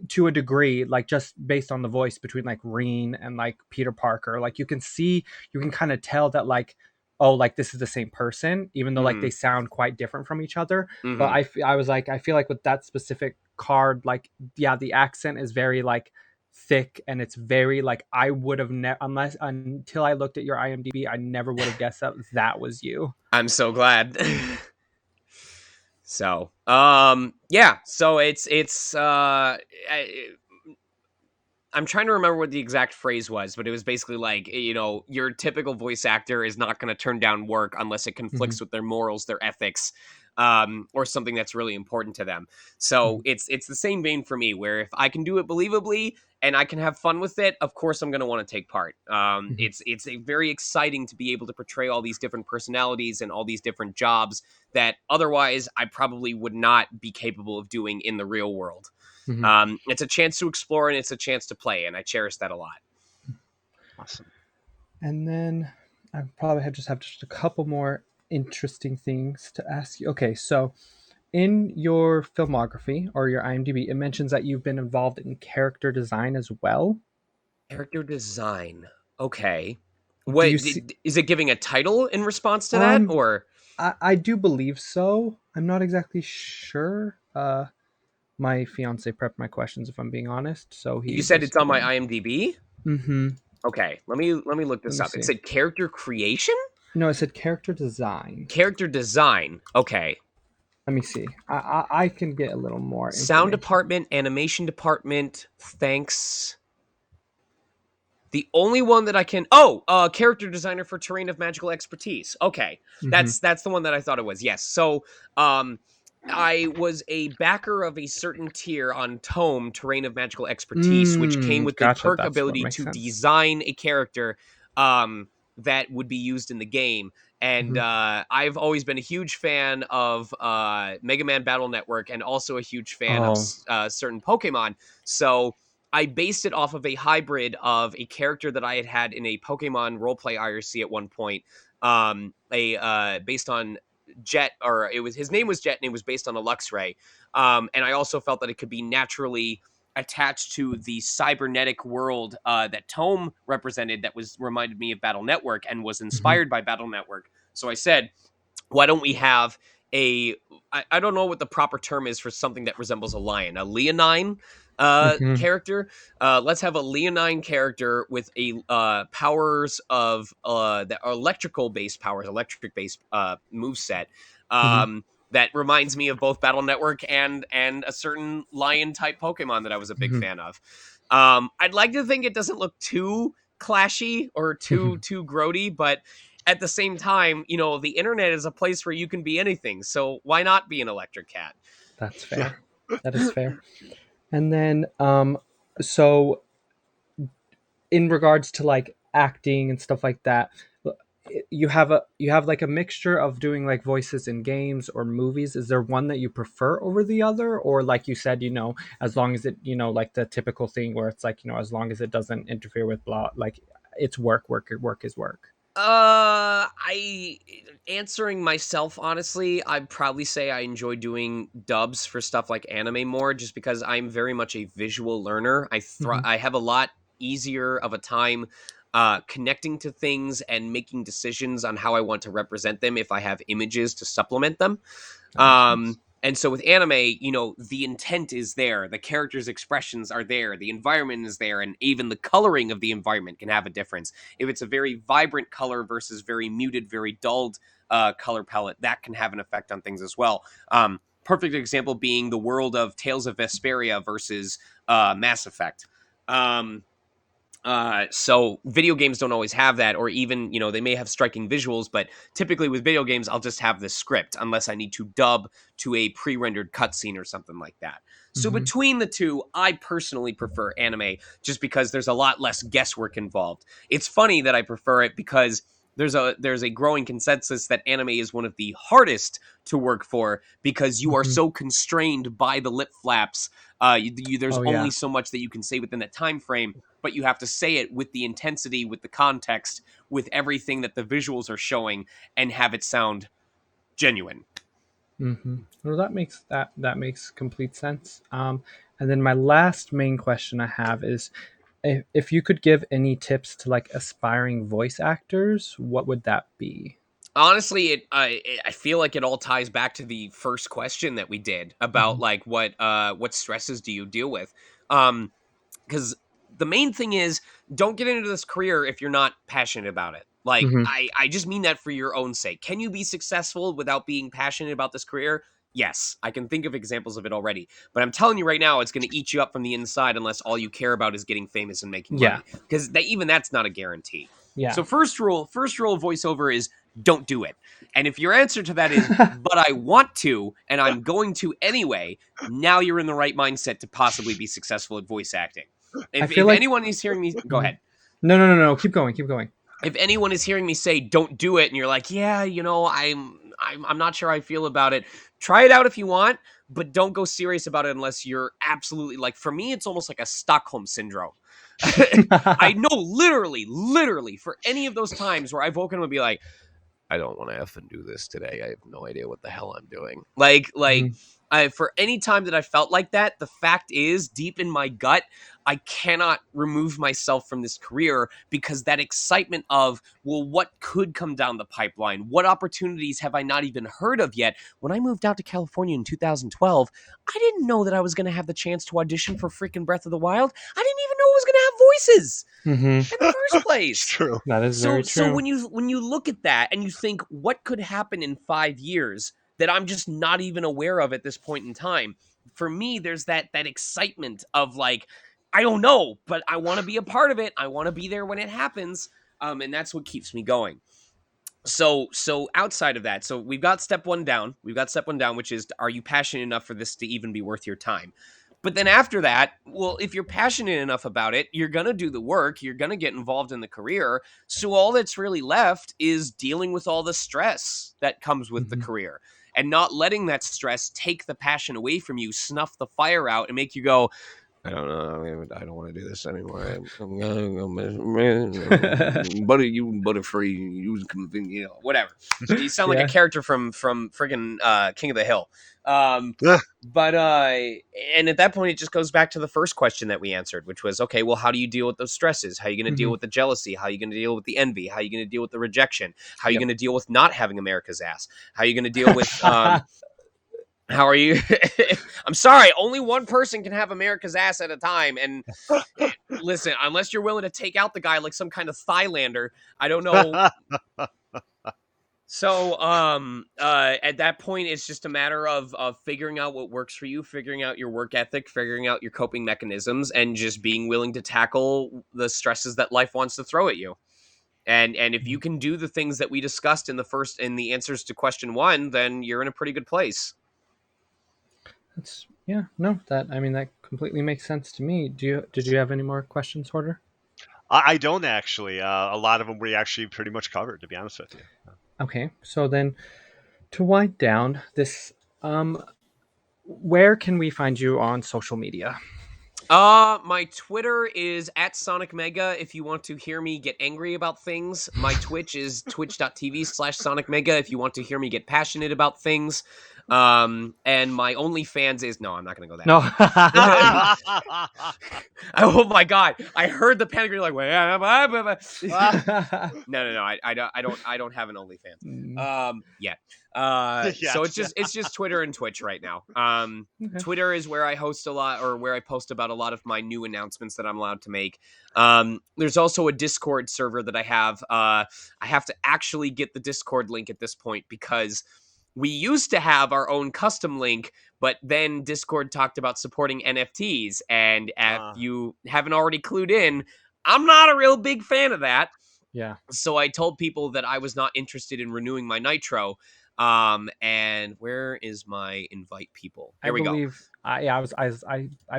to a degree, like just based on the voice between like Reen and like Peter Parker. Like you can kind of tell that like, oh, like this is the same person, even though like Mm-hmm. they sound quite different from each other. But Mm-hmm. I was like, I feel like with that specific card, like yeah, the accent is very like thick and it's very like I would have never unless until I looked at your IMDb, I never would have guessed that that was you. I'm so glad. So, yeah. So I'm trying to remember what the exact phrase was, but it was basically like, your typical voice actor is not going to turn down work unless it Mm-hmm. conflicts with their morals, their ethics, or something that's really important to them. Mm-hmm. So it's the same vein for me, where if I can do it believably and I can have fun with it, of course I'm going to want to take part. Mm-hmm. It's a very exciting to be able to portray all these different personalities and all these different jobs that otherwise I probably would not be capable of doing in the real world. Mm-hmm. It's a chance to explore and it's a chance to play, and I cherish that a lot. Awesome. And then I probably have just a couple more interesting things to ask you. Okay, so in your filmography or your IMDb, it mentions that you've been involved in character design as well. Character design. Okay. Do you see? Is it giving a title in response to that, Um, or I do believe so. I'm not exactly sure. My fiance prepped my questions, if I'm being honest. So you he said just it's on gave my me. IMDb? Mm-hmm. Okay, let me look Let this me up. It see. said character creation, No, it said character design. character design. Okay, Let me see. I can get a little more sound information. department, animation department. Thanks. The only one that I can character designer for Terrain of Magical Expertise. Okay. Mm-hmm. That's the one that I thought it was. Yes. So I was a backer of a certain tier on Tome Terrain of Magical Expertise, which came with the Gotcha. perk That's what ability makes to sense. design a character that would be used in the game. And Mm-hmm. I've always been a huge fan of Mega Man Battle Network and also a huge fan of Oh, certain Pokemon. So I based it off of a hybrid of a character that I had had in a Pokemon roleplay IRC at one point. Based on Jet, or it was his name was Jet, and it was based on a Luxray. And I also felt that it could be naturally attached to the cybernetic world that Tome represented, that was reminded me of Battle Network and was Mm-hmm. inspired by Battle Network. So I said, why don't we have I don't know what the proper term is for something that resembles a lion, a leonine Mm-hmm. character. Let's have a leonine character with a powers of the electrical based powers, electric based move set. Mm-hmm. That reminds me of both Battle Network and a certain lion type Pokemon that I was a big fan of. I'd like to think it doesn't look too clashy or Mm-hmm. too grody, but at the same time, the internet is a place where you can be anything. So why not be an electric cat? That's fair. That is fair. And then, so in regards to like acting and stuff like that, you have like a mixture of doing like voices in games or movies. Is there one that you prefer over the other, or like you said, as long as it, like the typical thing where it's like, as long as it doesn't interfere with blah, like it's work is work. I answering myself honestly, I'd probably say I enjoy doing dubs for stuff like anime more, just because I'm very much a visual learner. Mm-hmm. I have a lot easier of a time connecting to things and making decisions on how I want to represent them if I have images to supplement them. That makes sense. And so with anime, the intent is there, the characters' expressions are there, the environment is there, and even the coloring of the environment can have a difference. If it's a very vibrant color versus very muted, very dulled color palette, that can have an effect on things as well. Perfect example being the world of Tales of Vesperia versus Mass Effect. So video games don't always have that, or even, they may have striking visuals, but typically with video games, I'll just have the script unless I need to dub to a pre-rendered cutscene or something like that. So Mm-hmm. between the two, I personally prefer anime just because there's a lot less guesswork involved. It's funny that I prefer it because there's a growing consensus that anime is one of the hardest to work for because you are Mm-hmm. so constrained by the lip flaps. There's Oh only yeah. so much that you can say within that time frame, but you have to say it with the intensity, with the context, with everything that the visuals are showing, and have it sound genuine. Mm-hmm. Well, that makes complete sense. And then my last main question I have is, if you could give any tips to like aspiring voice actors, what would that be? Honestly, I feel like it all ties back to the first question that we did about Mm-hmm. like what stresses do you deal with? Because the main thing is, don't get into this career if you're not passionate about it. Like, Mm-hmm. I just mean that for your own sake. Can you be successful without being passionate about this career? Yes, I can think of examples of it already. But I'm telling you right now, it's going to eat you up from the inside unless all you care about is getting famous and making Yeah. money. Because even that's not a guarantee. Yeah. So first rule of voiceover is don't do it. And if your answer to that is, but I want to, and I'm going to anyway, now you're in the right mindset to possibly be successful at voice acting. I If feel if like. anyone is hearing me, go Mhm. ahead. No, no, no, no. Keep going. Keep going. If anyone is hearing me say don't do it, and you're like, yeah, I'm not sure I feel about it. Try it out if you want, but don't go serious about it unless you're absolutely like. For me, it's almost like a Stockholm syndrome. I know, literally, for any of those times where I've woken up and be like, I don't want to effing do this today. I have no idea what the hell I'm doing. Mhm. For any time that I felt like that, the fact is, deep in my gut, I cannot remove myself from this career because that excitement of, well, what could come down the pipeline? What opportunities have I not even heard of yet? When I moved out to California in 2012, I didn't know that I was going to have the chance to audition for freaking Breath of the Wild. I didn't even know I was going to have voices Mhm. in the first It's place. true. That is So very so true. when you look at that and you think what could happen in 5 years that I'm just not even aware of at this point in time. For me, there's that excitement of like, I don't know, but I want to be a part of it. I want to be there when it happens. And that's what keeps me going. So outside of that, so we've got step one down. We've got step one down, which is, are you passionate enough for this to even be worth your time? But then after that, well, if you're passionate enough about it, you're going to do the work, you're going to get involved in the career. So all that's really left is dealing with all the stress that comes with the Mhm. career and not letting that stress take the passion away from you, snuff the fire out, and make you go, I don't know. I don't want to do this anymore. Butter you butterfree. You convenient. Whatever. You sound like a character from friggin' King of the Hill. But and at that point, it just goes back to the first question that we answered, which was, okay, well, how do you deal with those stresses? How are you going to deal with the jealousy? How are you going to deal with the envy? How are you going to deal with the rejection? How are you going to deal with not having America's ass? How are you going to deal with how are you? I'm sorry, only one person can have America's ass at a time. And listen, unless you're willing to take out the guy like some kind of Thailander, I don't know. So at that point, it's just a matter of figuring out what works for you, figuring out your work ethic, figuring out your coping mechanisms, and just being willing to tackle the stresses that life wants to throw at you. And if you can do the things that we discussed in the answers to question 1, then you're in a pretty good place. That completely makes sense to me. Did you have any more questions, Hoarder? I don't actually. A lot of them we actually pretty much covered, to be honest with you. Okay, so then to wind down this, where can we find you on social media? My Twitter is @SonicMega if you want to hear me get angry about things. My Twitch is twitch.tv/SonicMega if you want to hear me get passionate about things. And my OnlyFans is... No, I'm not going to go that No. Oh my God. I heard the panic. You're like, wait, no. I don't have an OnlyFans. Yet. So it's just Twitter and Twitch right now. Okay. Twitter is where I host a lot, or where I post about a lot of my new announcements that I'm allowed to make. There's also a Discord server that I have. I have to actually get the Discord link at this point, because we used to have our own custom link, but then Discord talked about supporting NFTs, and if you haven't already clued in, I'm not a real big fan of that. Yeah. So I told people that I was not interested in renewing my Nitro. And where is my invite people? Here we go. I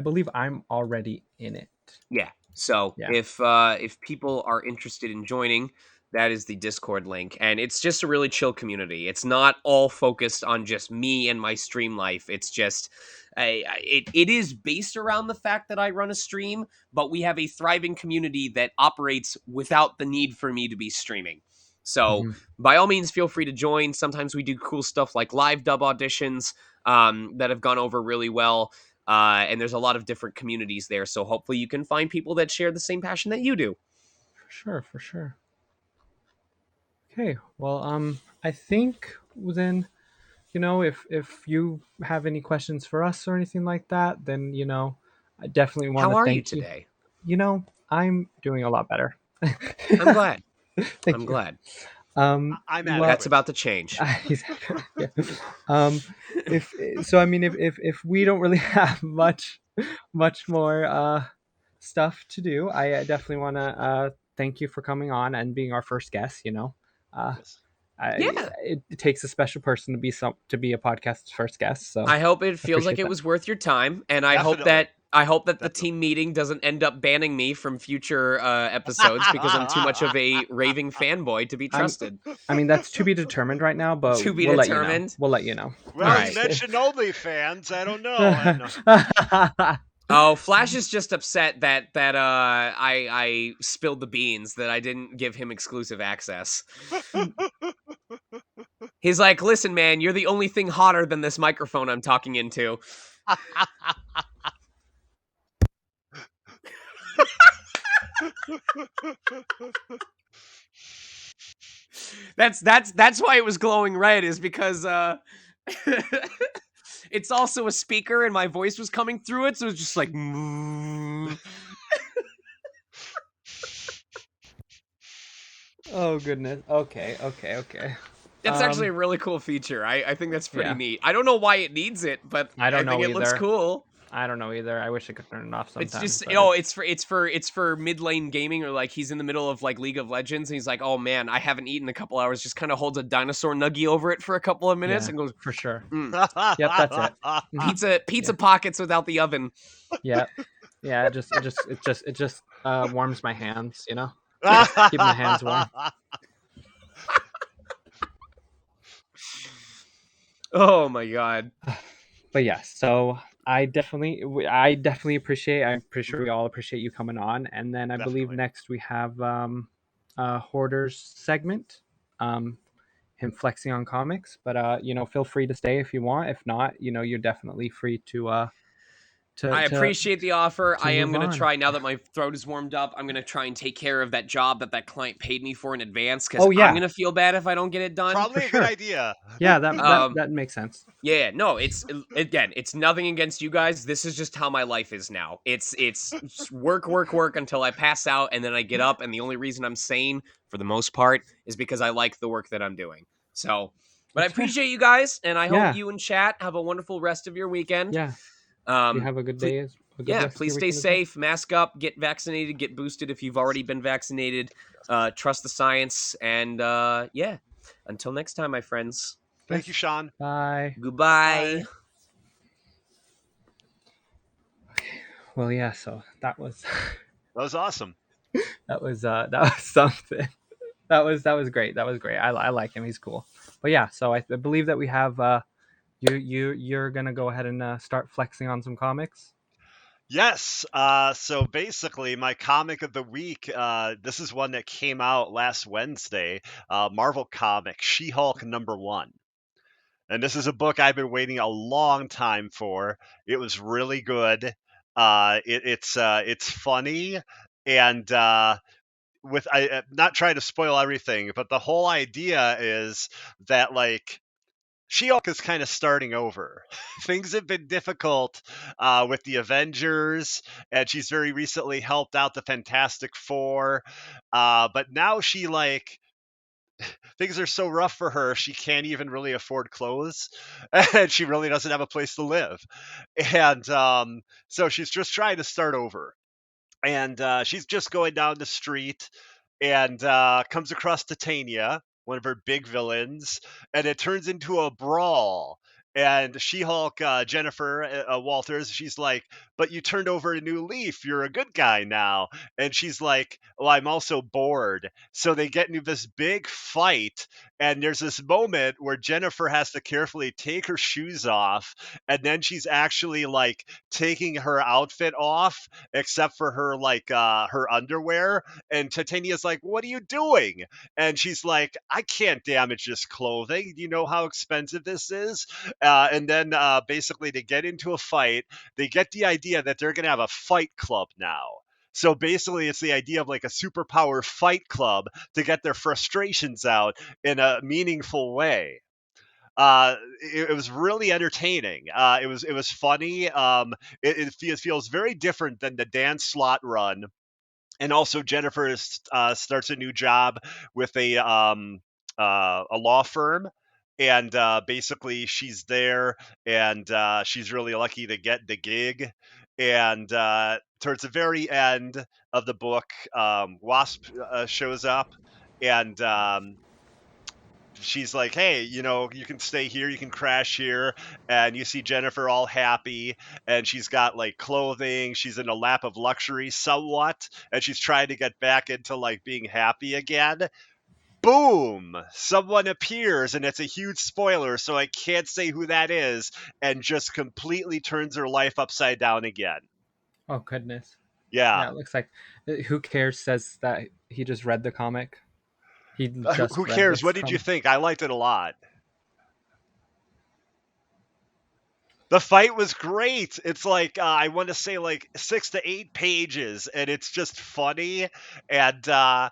believe I'm already in it. Yeah. So if people are interested in joining, that is the Discord link, and it's just a really chill community. It's not all focused on just me and my stream life. It's just it is based around the fact that I run a stream, but we have a thriving community that operates without the need for me to be streaming. So by all means, feel free to join. Sometimes we do cool stuff like live dub auditions that have gone over really well. And there's a lot of different communities there. So hopefully you can find people that share the same passion that you do. For sure. Okay, well, I think then, if you have any questions for us or anything like that, then, I definitely want to thank you. How are you today? I'm doing a lot better. I'm glad. I'm glad. That's about to change. Exactly. Yeah. If we don't really have much more stuff to do, I definitely want to thank you for coming on and being our first guest. It takes a special person to be a podcast's first guest. So I hope it feels like it was worth your time, and I hope that the team meeting doesn't end up banning me from future episodes because I'm too much of a raving fanboy to be trusted. That's to be determined right now, but to be determined. We'll let you know. Well, you mentioned OnlyFans. I don't know. Oh, Flash is just upset that I spilled the beans, that I didn't give him exclusive access. He's like, listen, man, you're the only thing hotter than this microphone I'm talking into. That's why it was glowing red, is because it's also a speaker and my voice was coming through it, so it was just like Oh goodness. Okay. That's actually a really cool feature. I think that's pretty neat. I don't know why it needs it, but I think it looks cool. I don't know either. I wish I could turn it off sometimes. It's just it's for mid lane gaming, or like he's in the middle of like League of Legends and he's like, oh man, I haven't eaten in a couple hours. Just kind of holds a dinosaur nuggie over it for a couple of minutes and goes, for sure. Yep, that's it. Pizza pockets without the oven. Yeah. It just warms my hands. Keep my hands warm. Oh my god. But yeah, so I definitely appreciate. I'm pretty sure we all appreciate you coming on. And then I believe Definitely. next we have a hoarders segment, um, him flexing on comics. But feel free to stay if you want. If not, you're definitely free to to I to appreciate the offer. to I am move going to on. try, now that my throat is warmed up, I'm going to try and take care of that job that client paid me for in advance, because Oh I'm yeah, going to feel bad if I don't get it done. for Probably a good sure. idea. Yeah, that that Um, that makes sense. yeah, no, again, it's nothing against you guys. This is just how my life is now. It's work, work, work until I pass out, and then I get up, and the only reason I'm sane for the most part is because I like the work that I'm doing. So, but I That's fair. appreciate you guys, and I hope Yeah, you and chat have a wonderful rest of your weekend. yeah. You Um, have a good ple- day, a good yeah, rest of please your stay weekend as well. safe, mask up, get vaccinated, get boosted if you've already been vaccinated. Trust the science, and yeah. Until next time, my friends. Thank you, Yes. Sean. Bye. Goodbye. Bye. Well, yeah. So that was That was awesome. that was something. That was great. That was great. I like him. He's cool. But yeah. So I believe that we have you're gonna go ahead and start flexing on some comics. Yes. So basically, my comic of the week. This is one that came out last Wednesday. Marvel comic She-Hulk #1. And this is a book I've been waiting a long time for. It was really good. It's funny, and with I not trying to spoil everything, but the whole idea is that like She-Hulk is kind of starting over. Things have been difficult with the Avengers, and she's very recently helped out the Fantastic Four. But now she like things are so rough for her, she can't even really afford clothes, and she really doesn't have a place to live. And so she's just trying to start over. And she's just going down the street and comes across Titania, one of her big villains, and it turns into a brawl. And She-Hulk, Jennifer Walters, she's like, "But you turned over a new leaf. You're a good guy now." And she's like, "Well, I'm also bored." So they get into this big fight, and there's this moment where Jennifer has to carefully take her shoes off, and then she's actually like taking her outfit off, except for her like her underwear, and Titania's like, "What are you doing?" And she's like, "I can't damage this clothing. Do you know how expensive this is?" And then basically to get into a fight, they get the idea that they're going to have a fight club now. So basically, it's the idea of like a superpower fight club to get their frustrations out in a meaningful way. It was really entertaining. It was funny. It feels very different than the Dan Slott run, and also Jennifer starts a new job with a law firm, and basically she's there, and she's really lucky to get the gig. And towards the very end of the book, Wasp shows up, and she's like, "Hey, you can stay here, you can crash here." And you see Jennifer all happy, and she's got like clothing, she's in a lap of luxury somewhat, and she's trying to get back into like being happy again. Boom! Someone appears, and it's a huge spoiler, so I can't say who that is, and just completely turns her life upside down again. Oh goodness. Yeah, Yeah. it looks like who cares says that he just read the comic. He Who just read cares? this What did you comic. think? I liked it a lot. The fight was great. It's like I want to say like 6 to 8 pages, and it's just funny. And yeah,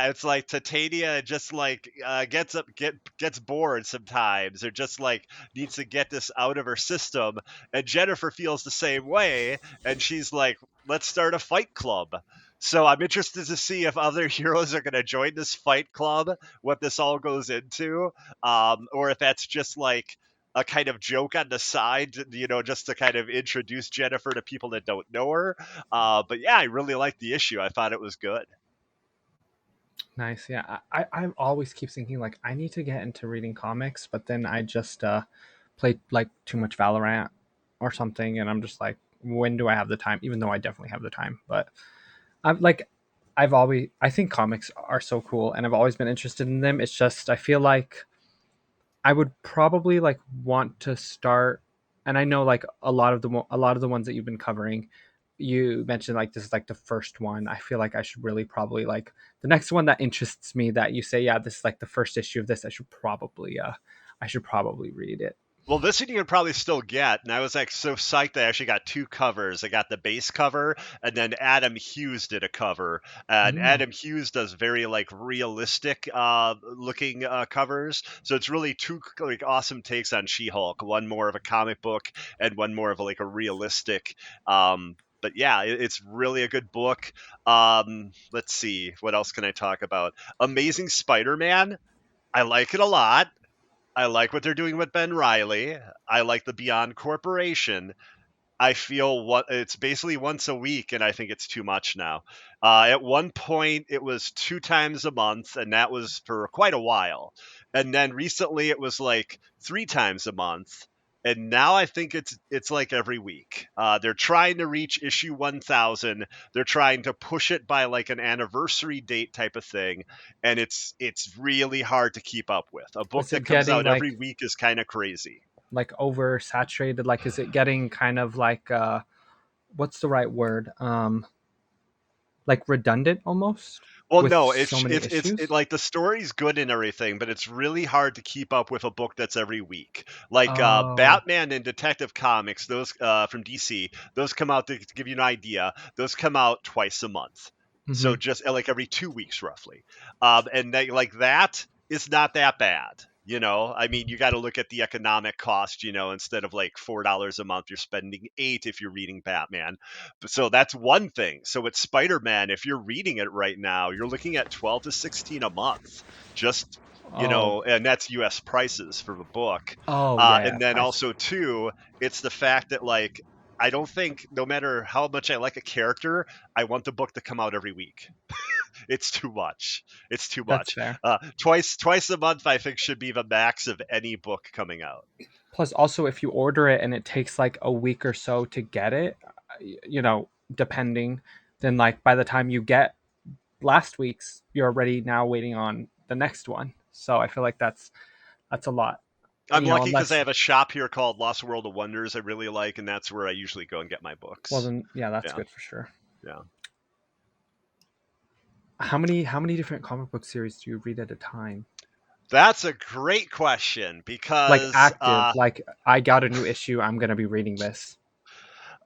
it's like Titania just like gets bored sometimes, or just like needs to get this out of her system. And Jennifer feels the same way, and she's like, "Let's start a fight club." So I'm interested to see if other heroes are going to join this fight club, what this all goes into, or if that's just like a kind of joke on the side, just to kind of introduce Jennifer to people that don't know her. But yeah, I really liked the issue. I thought it was good. Nice. Yeah, I always keep thinking like I need to get into reading comics, but then I just play like too much Valorant or something, and I'm just like, when do I have the time? Even though I definitely have the time, but I'm like, I think comics are so cool, and I've always been interested in them. It's just I feel like I would probably like want to start. and I know like a lot of the ones that you've been covering, you mentioned like this is like the first one. I feel like I should really probably like the next one that interests me that you say, yeah, this is like the first issue of this. I should probably read it. Well, this one you can probably still get, and I was like so psyched that I actually got two covers. I got the base cover, and then Adam Hughes did a cover. And Mm. Adam Hughes does very like realistic looking covers, so it's really two like awesome takes on She-Hulk. One more of a comic book, and one more of like a realistic. But yeah, it's really a good book. Let's see, what else can I talk about? Amazing Spider-Man. I like it a lot. I like what they're doing with Ben Riley. I like the Beyond Corporation. I feel what it's basically once a week, and I think it's too much now. At one point, it was two times a month, and that was for quite a while. And then recently, it was like three times a month, and now I think it's like every week. They're trying to reach issue 1,000. They're trying to push it by like an anniversary date type of thing, and it's really hard to keep up with. A book Is that it comes getting out every week is kind of crazy. like oversaturated? Like, is it getting kind of like what's the right word? Like redundant almost Well, with no, so many issues. like the story's good and everything, but it's really hard to keep up with a book that's every week. Like Oh. Batman and Detective Comics, those from DC, those come out to give you an idea. Those come out twice a month, Mm-hmm. so just like every 2 weeks roughly. And they, like that is not that bad. You know, I mean, you got to look at the economic cost. You know, instead of like $4 a month, you're spending 8 if you're reading Batman. So that's one thing. So with Spider-Man, if you're reading it right now, you're looking at 12 to 16 a month. Just, you Oh. know, and that's US prices for the book. Oh yeah, yeah. And then Price. also too, it's the fact that like I don't think no matter how much I like a character, I want the book to come out every week. It's too much. It's too That's much. fair. Twice a month I think should be the max of any book coming out. Plus, also, if you order it and it takes like a week or so to get it, you know, depending, then like by the time you get last week's, you're already now waiting on the next one. So I feel like that's a lot. I'm You know, lucky because I unless have a shop here called Lost World of Wonders I really like, and that's where I usually go and get my well books. then yeah, that's Yeah, good for sure. yeah. How many different comic book series do you read at a time? That's a great question Like because active, like I got a new issue, I'm gonna be reading this.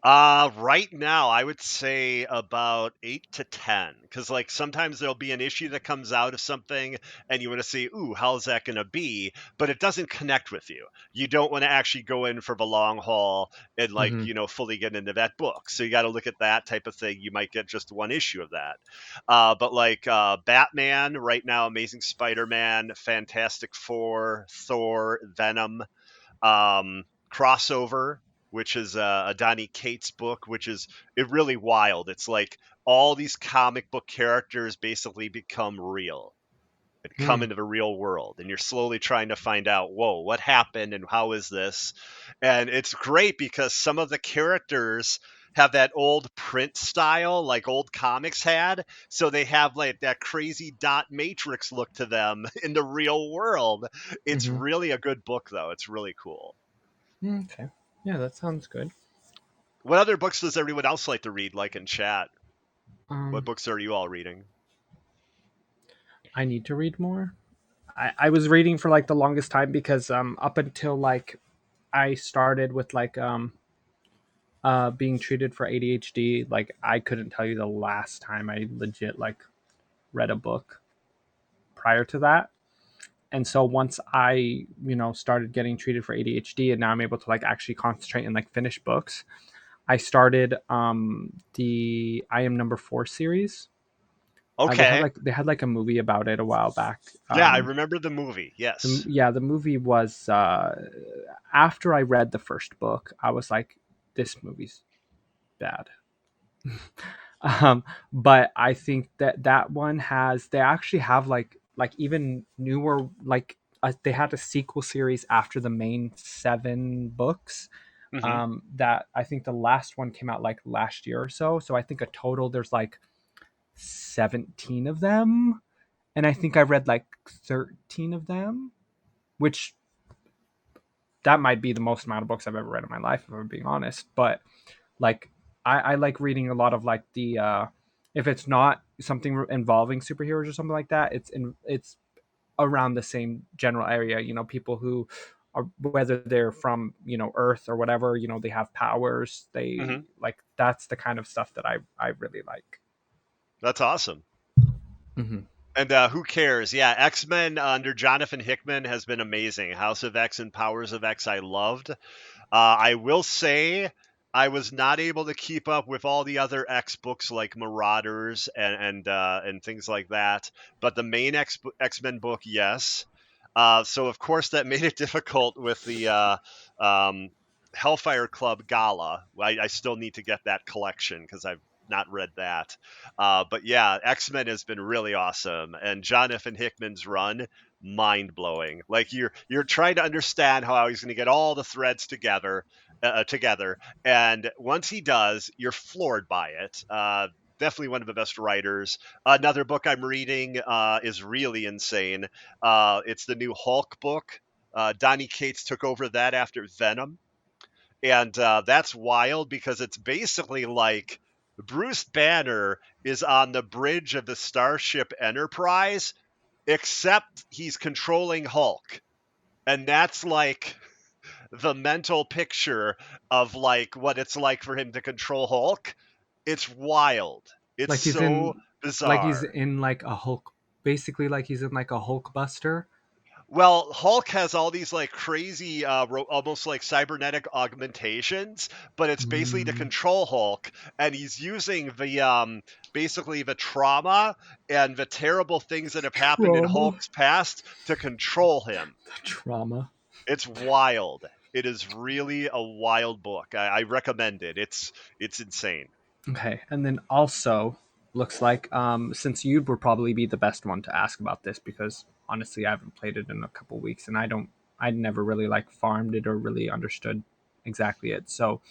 right now, I would say about 8 to 10, because like sometimes there'll be an issue that comes out of something, and you want to see, ooh, how's that going to be? But it doesn't connect with you. You don't want to actually go in for the long haul and like Mm-hmm. fully get into that book. So you got to look at that type of thing. You might get just one issue of that. But like Batman right now, Amazing Spider-Man, Fantastic Four, Thor, Venom, crossover, which is a Donny Cates book, which is it really wild. It's like all these comic book characters basically become real and come Hmm. into the real world, and you're slowly trying to find out, whoa, what happened and how is this? And it's great because some of the characters have that old print style like old comics had, so they have like that crazy dot matrix look to them in the real world. It's Mm-hmm. really a good book though. It's really cool. Okay. Yeah, that sounds good. What other books does everyone else like to read, like in chat? What Um, books are you all reading? I need to read more. I was reading for like the longest time because up until like I started with like being treated for ADHD, like I couldn't tell you the last time I legit like read a book prior to that. And so once I, started getting treated for ADHD and now I'm able to like actually concentrate and like finish books, I started the I Am Number 4 series. Okay. They had like a movie about it a while back. Yeah, I remember the movie. Yes. The movie was after I read the first book, I was like, this movie's bad. But I think that that one has they actually have like even newer like they had a sequel series after the main 7 books. Hmm. That I think the last one came out like last year or so. So I think a total there's like 17 of them, and I think I read like 13 of them, which that might be the most amount of books I've ever read in my life, if I'm being honest. But like, I like reading a lot of like the if it's not something involving superheroes or something like that, it's around the same general area. You know, people who are, whether they're from, you know, Earth or whatever, you know, they have powers. They Hmm. like, that's the kind of stuff that I really like. That's awesome. Mm-hmm. And who cares? Yeah, X Men under Jonathan Hickman has been amazing. House of X and Powers of X, I loved. I will say I was not able to keep up with all the other X books like Marauders and things like that. But the main X Men book, yes. So of course that made it difficult with the um, Hellfire Club Gala. I still need to get that collection because I've not read that. But yeah, X Men has been really awesome, and Jonathan Hickman's run, mind blowing. Like you're trying to understand how he's going to get all the threads together, and once he does, you're floored by it. Definitely one of the best writers. Another book I'm reading is really insane. It's the new Hulk book. Donny Cates took over that after Venom, and that's wild because it's basically like Bruce Banner is on the bridge of the Starship Enterprise, except he's controlling Hulk. And that's like the mental picture of like what it's like for him to control Hulk. It's wild. It's Like he's so in, bizarre. like a Hulk, basically like he's in like a Hulk Buster. Well, Hulk has all these like crazy, almost like cybernetic augmentations, but it's basically to Mm, control Hulk, and he's using the basically the trauma and the terrible things that have happened in trauma. Hulk's past to control him. The trauma. It's wild. It is really a wild book. I recommend it. It's insane. Okay, and then also looks like since you would probably be the best one to ask about this, because honestly I haven't played it in a couple weeks and I never really like farmed it or really understood exactly it. So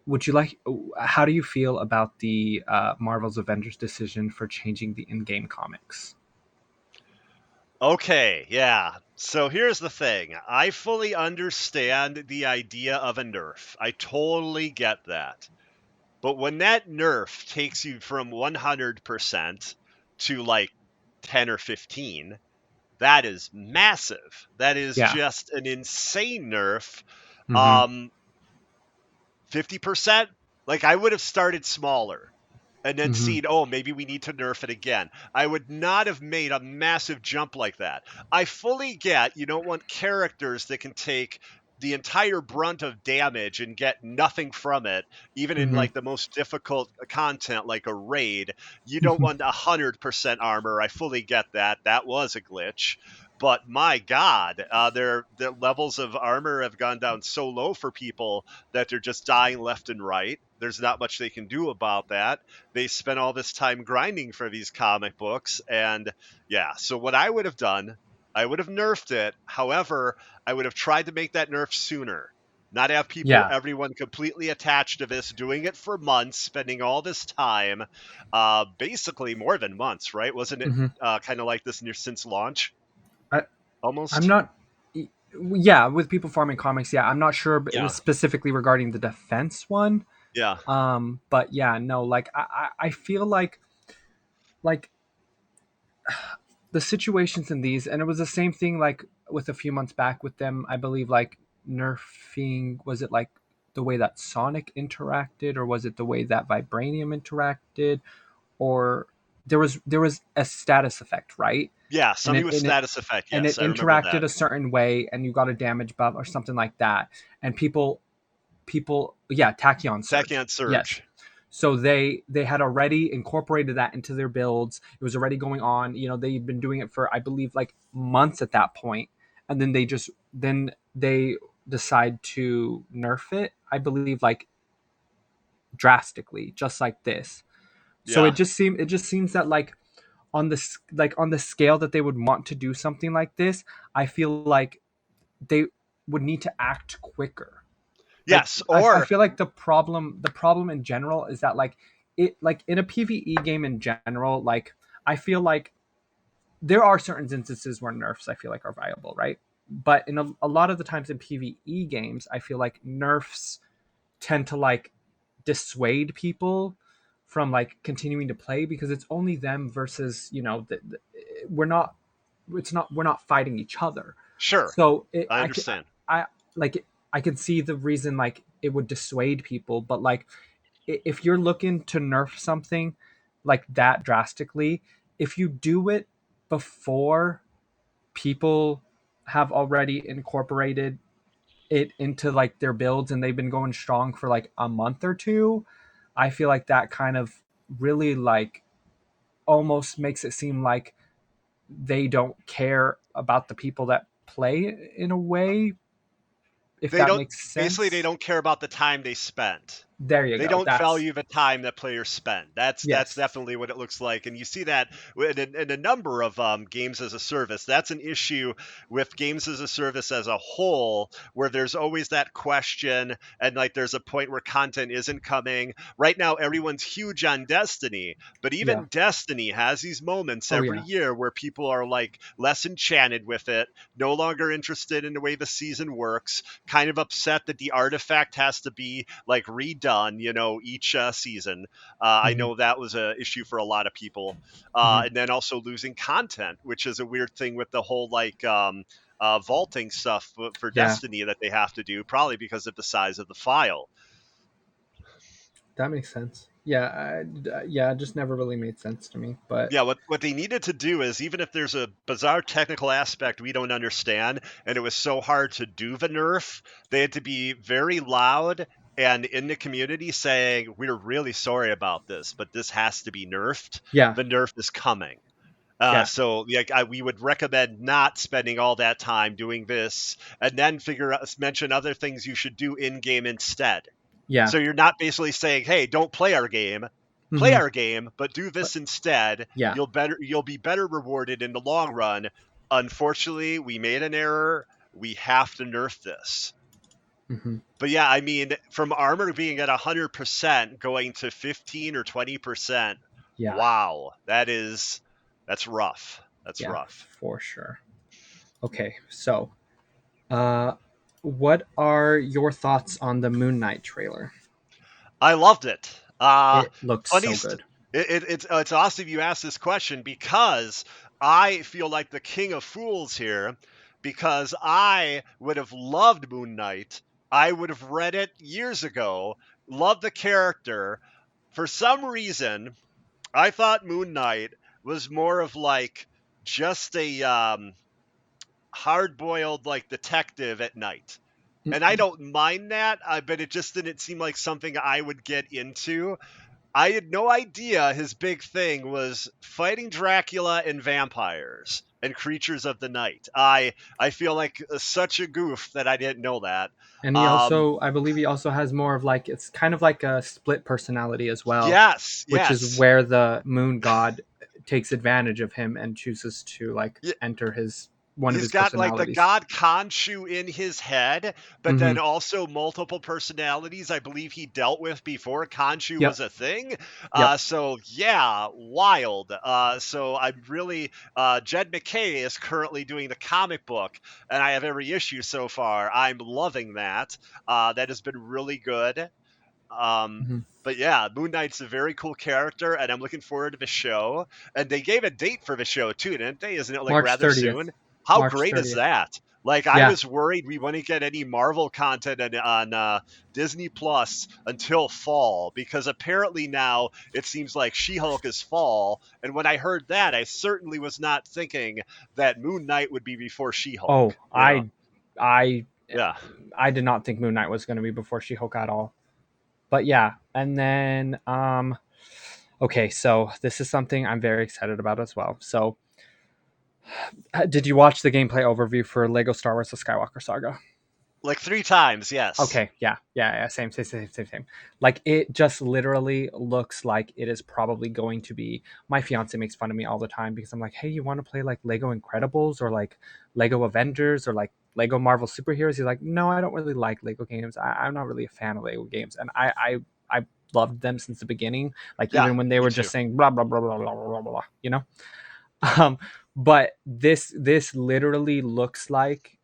would you like, how do you feel about the Marvel's Avengers decision for changing the in-game comics? Okay, yeah. So here's the thing. I fully understand the idea of a nerf. I totally get that. But when that nerf takes you from 100% to like 10 or 15, that is massive. That is Yeah. just an insane nerf. Mm-hmm. Um, 50%? Like I would have started smaller and then Mm-hmm. seen, oh, maybe we need to nerf it again. I would not have made a massive jump like that. I fully get you don't want characters that can take the entire brunt of damage and get nothing from it, even in Mm-hmm. like the most difficult content like a raid. You don't want 100% armor. I fully get that. That was a glitch. But my God, their levels of armor have gone down so low for people that they're just dying left and right. There's not much they can do about that. They spent all this time grinding for these comic books, and yeah. So what I would have done, I would have nerfed it. However, I would have tried to make that nerf sooner. Not have people, Yeah. everyone completely attached to this, doing it for months, spending all this time, basically more than months, right? Wasn't it Mm-hmm. kind of like this since launch, I, I'm almost? not. Yeah, with people farming comics, yeah, I'm not sure, but it Yeah, was specifically regarding the defense one. yeah, But yeah, no, like I feel like the situations in these, and it was the same thing like with a few months back with them. I believe like nerfing, was it like the way that Sonic interacted, or was it the way that Vibranium interacted, or there was a status effect, right? yeah. And Something it with and it status effect. and it Yes, I remember interacted that. a certain way, and you got a damage buff or something like that, and people, yeah, tachyon surge, Tachyon yes. surge. So they had already incorporated that into their builds. It was already going on, you know, they've been doing it for, I believe, like months at that point. And then they decide to nerf it, I believe, like drastically, just like this. So Yeah. it just seems that like on the scale that they would want to do something like this, I feel like they would need to act quicker. Like Yes. I Or feel like the problem in general is that like it, like in a PvE game in general, like I feel like there are certain instances where nerfs I feel like are viable, right? but in a lot of the times in PvE games, I feel like nerfs tend to like dissuade people from like continuing to play because it's only them versus we're not we're not fighting each other. Sure, So I understand. I like I can see the reason like it would dissuade people, but like if you're looking to nerf something like that drastically, if you do it before people have already incorporated it into like their builds and they've been going strong for like a month or two, I feel like that kind of really like almost makes it seem like they don't care about the people that play in a way, if They that don't makes basically they sense. don't care about the time they spent. There you They go. don't That's value the time that players spend. That's yes. definitely what it looks like, and you see that in a number of games as a service. That's an issue with games as a service as a whole, where there's always that question, and like there's a point where content isn't coming. Right now, everyone's huge on Destiny, but Yeah. even Destiny has these moments Oh every yeah. year where people are like less enchanted with it, no longer interested in the way the season works, kind of upset that the artifact has to be like redone, each season. I Hmm. know that was a issue for a lot of people, Hmm. and then also losing content, which is a weird thing with the whole like vaulting stuff for Yeah, Destiny that they have to do, probably because of the size of the file. that makes sense. Yeah, yeah, it just never really made sense to me. But Yeah, what they needed to do is, even if there's a bizarre technical aspect we don't understand, and it was so hard to do the nerf, they had to be very loud and in the community saying, "We're really sorry about this, but this has to be nerfed. yeah, The nerf is coming." yeah, So like we would recommend not spending all that time doing this, and then mention other things you should do in game instead. yeah. So you're not basically saying, "Hey, don't play our game. Play Hmm. our game, but do But this instead. yeah. You'll be better rewarded in the long run." Unfortunately, we made an error. We have to nerf this. Hmm. But yeah, I mean, from armor being at 100% going to 15 or 20%, Yeah, wow, that's rough. That's yeah, rough. for sure. Okay, so uh, what are your thoughts on the Moon Knight trailer? I loved it. It looks Funny. so good. It's awesome you asked this question because I feel like the king of fools here, because I would have loved Moon Knight. I would have read it years ago. Loved the character. For some reason, I thought Moon Knight was more of like just a hard-boiled like detective at night. And I Mm-mm. don't mind that, but it just didn't seem like something I would get into. I had no idea his big thing was fighting Dracula and vampires and creatures of the night. I feel like such a goof that I didn't know that. And he Um, also, I believe, he also has more of like it's kind of like a split personality as well, yes, which is yes. where the Moon God takes advantage of him and chooses to like enter his one of He's his got like the personalities. god Khonshu in his head, but then Hmm. also multiple personalities I believe he dealt with before Khonshu Yep. was a thing. Yep. So yeah, wild. So I'm really Jed McKay is currently doing the comic book, and I have every issue so far. I'm loving that. That has been really good. Um, Hmm. but yeah, Moon Knight's a very cool character, and I'm looking forward to the show. And they gave a date for the show too, didn't they? Isn't it like March rather 30th. soon? How March great is 30th. that? Like I Yeah. was worried we wouldn't get any Marvel content on Disney Plus until fall, because apparently now it seems like She-Hulk is fall. And when I heard that, I certainly was not thinking that Moon Knight would be before Oh, She-Hulk. I Yeah. I did not think Moon Knight was going to be before She-Hulk at all. But yeah, and then okay, so this is something I'm very excited about as well. So, did you watch the gameplay overview for Lego Star Wars: The Skywalker Saga? Like 3 times, yes. Okay, yeah, yeah, yeah, same. Like it just literally looks like it is probably going to be. My fiance makes fun of me all the time because I'm like, "Hey, you want to play like Lego Incredibles or like Lego Avengers or like Lego Marvel superheroes?" He's like, "No, I don't really like Lego games. I'm not really a fan of Lego games." And I loved them since the beginning. Like Yeah, even when they me were too. just saying blah blah blah blah blah blah blah, um, but this literally looks like.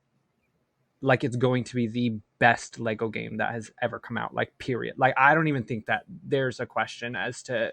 like it's going to be the best Lego game that has ever come out, like period. Like I don't even think that there's a question as to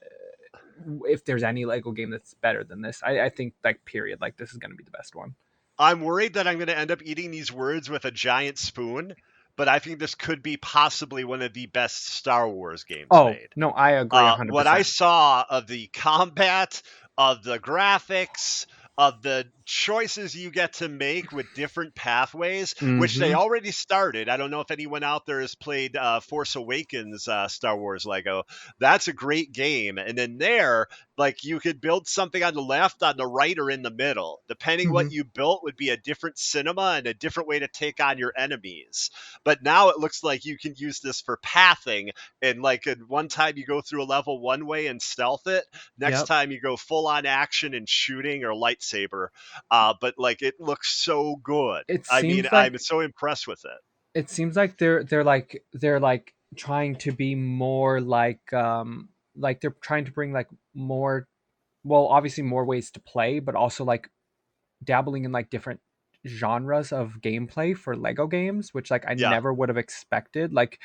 if there's any Lego game that's better than this. I think like period, like this is going to be the best one. I'm worried that I'm going to end up eating these words with a giant spoon, but I think this could be possibly one of the best Star Wars games Oh made. no, I agree What I 100%. saw of the combat, of the graphics, of the choices you get to make with different pathways, which they Mm-hmm. already started. I don't know if anyone out there has played Force Awakens Star Wars Lego. That's a great game. And then there, like you could build something on the left, on the right, or in the middle. Depending Mm-hmm. what you built would be a different cinema and a different way to take on your enemies. But now it looks like you can use this for pathing, and like at one time you go through a level one way and stealth it, next Yep. time you go full on action and shooting or lightsaber. But like it looks so good. It I mean, seems I'm like so impressed with it. they're like trying to be more like they're trying to bring like more, well, obviously more ways to play, but also like dabbling in like different genres of gameplay for Lego games, which like I Yeah. never would have expected. Like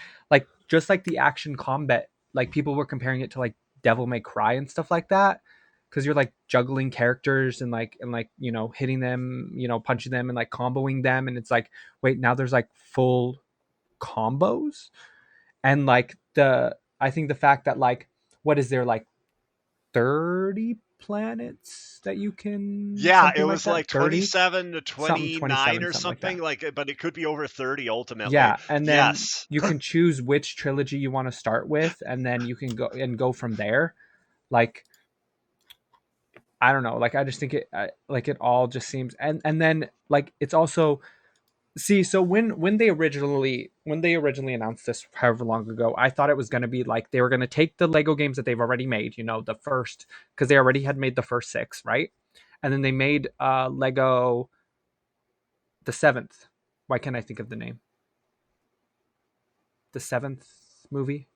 just like the action combat, like people were comparing it to like Devil May Cry and stuff like that. Cause you're like juggling characters and you know, hitting them, you know, punching them and like comboing them. And it's like, wait, now there's like full combos. And like I think the fact that like what is there like 30 planets that you can, Yeah, it something like was that, like 30, 27 to something 29 27, or something like something that. like, but it could be over 30 ultimately. Yeah, and then Yes. you can choose which trilogy you want to start with, and then you can go from there. Like I don't know, like I just think like it all just seems, and then like it's also, see, so when they originally announced this however long ago, I thought it was going to be like they were going to take the Lego games that they've already made, you know, the first, because they already had made the first six, right? And then they made Lego the seventh. Why can't I think of the name? The seventh movie,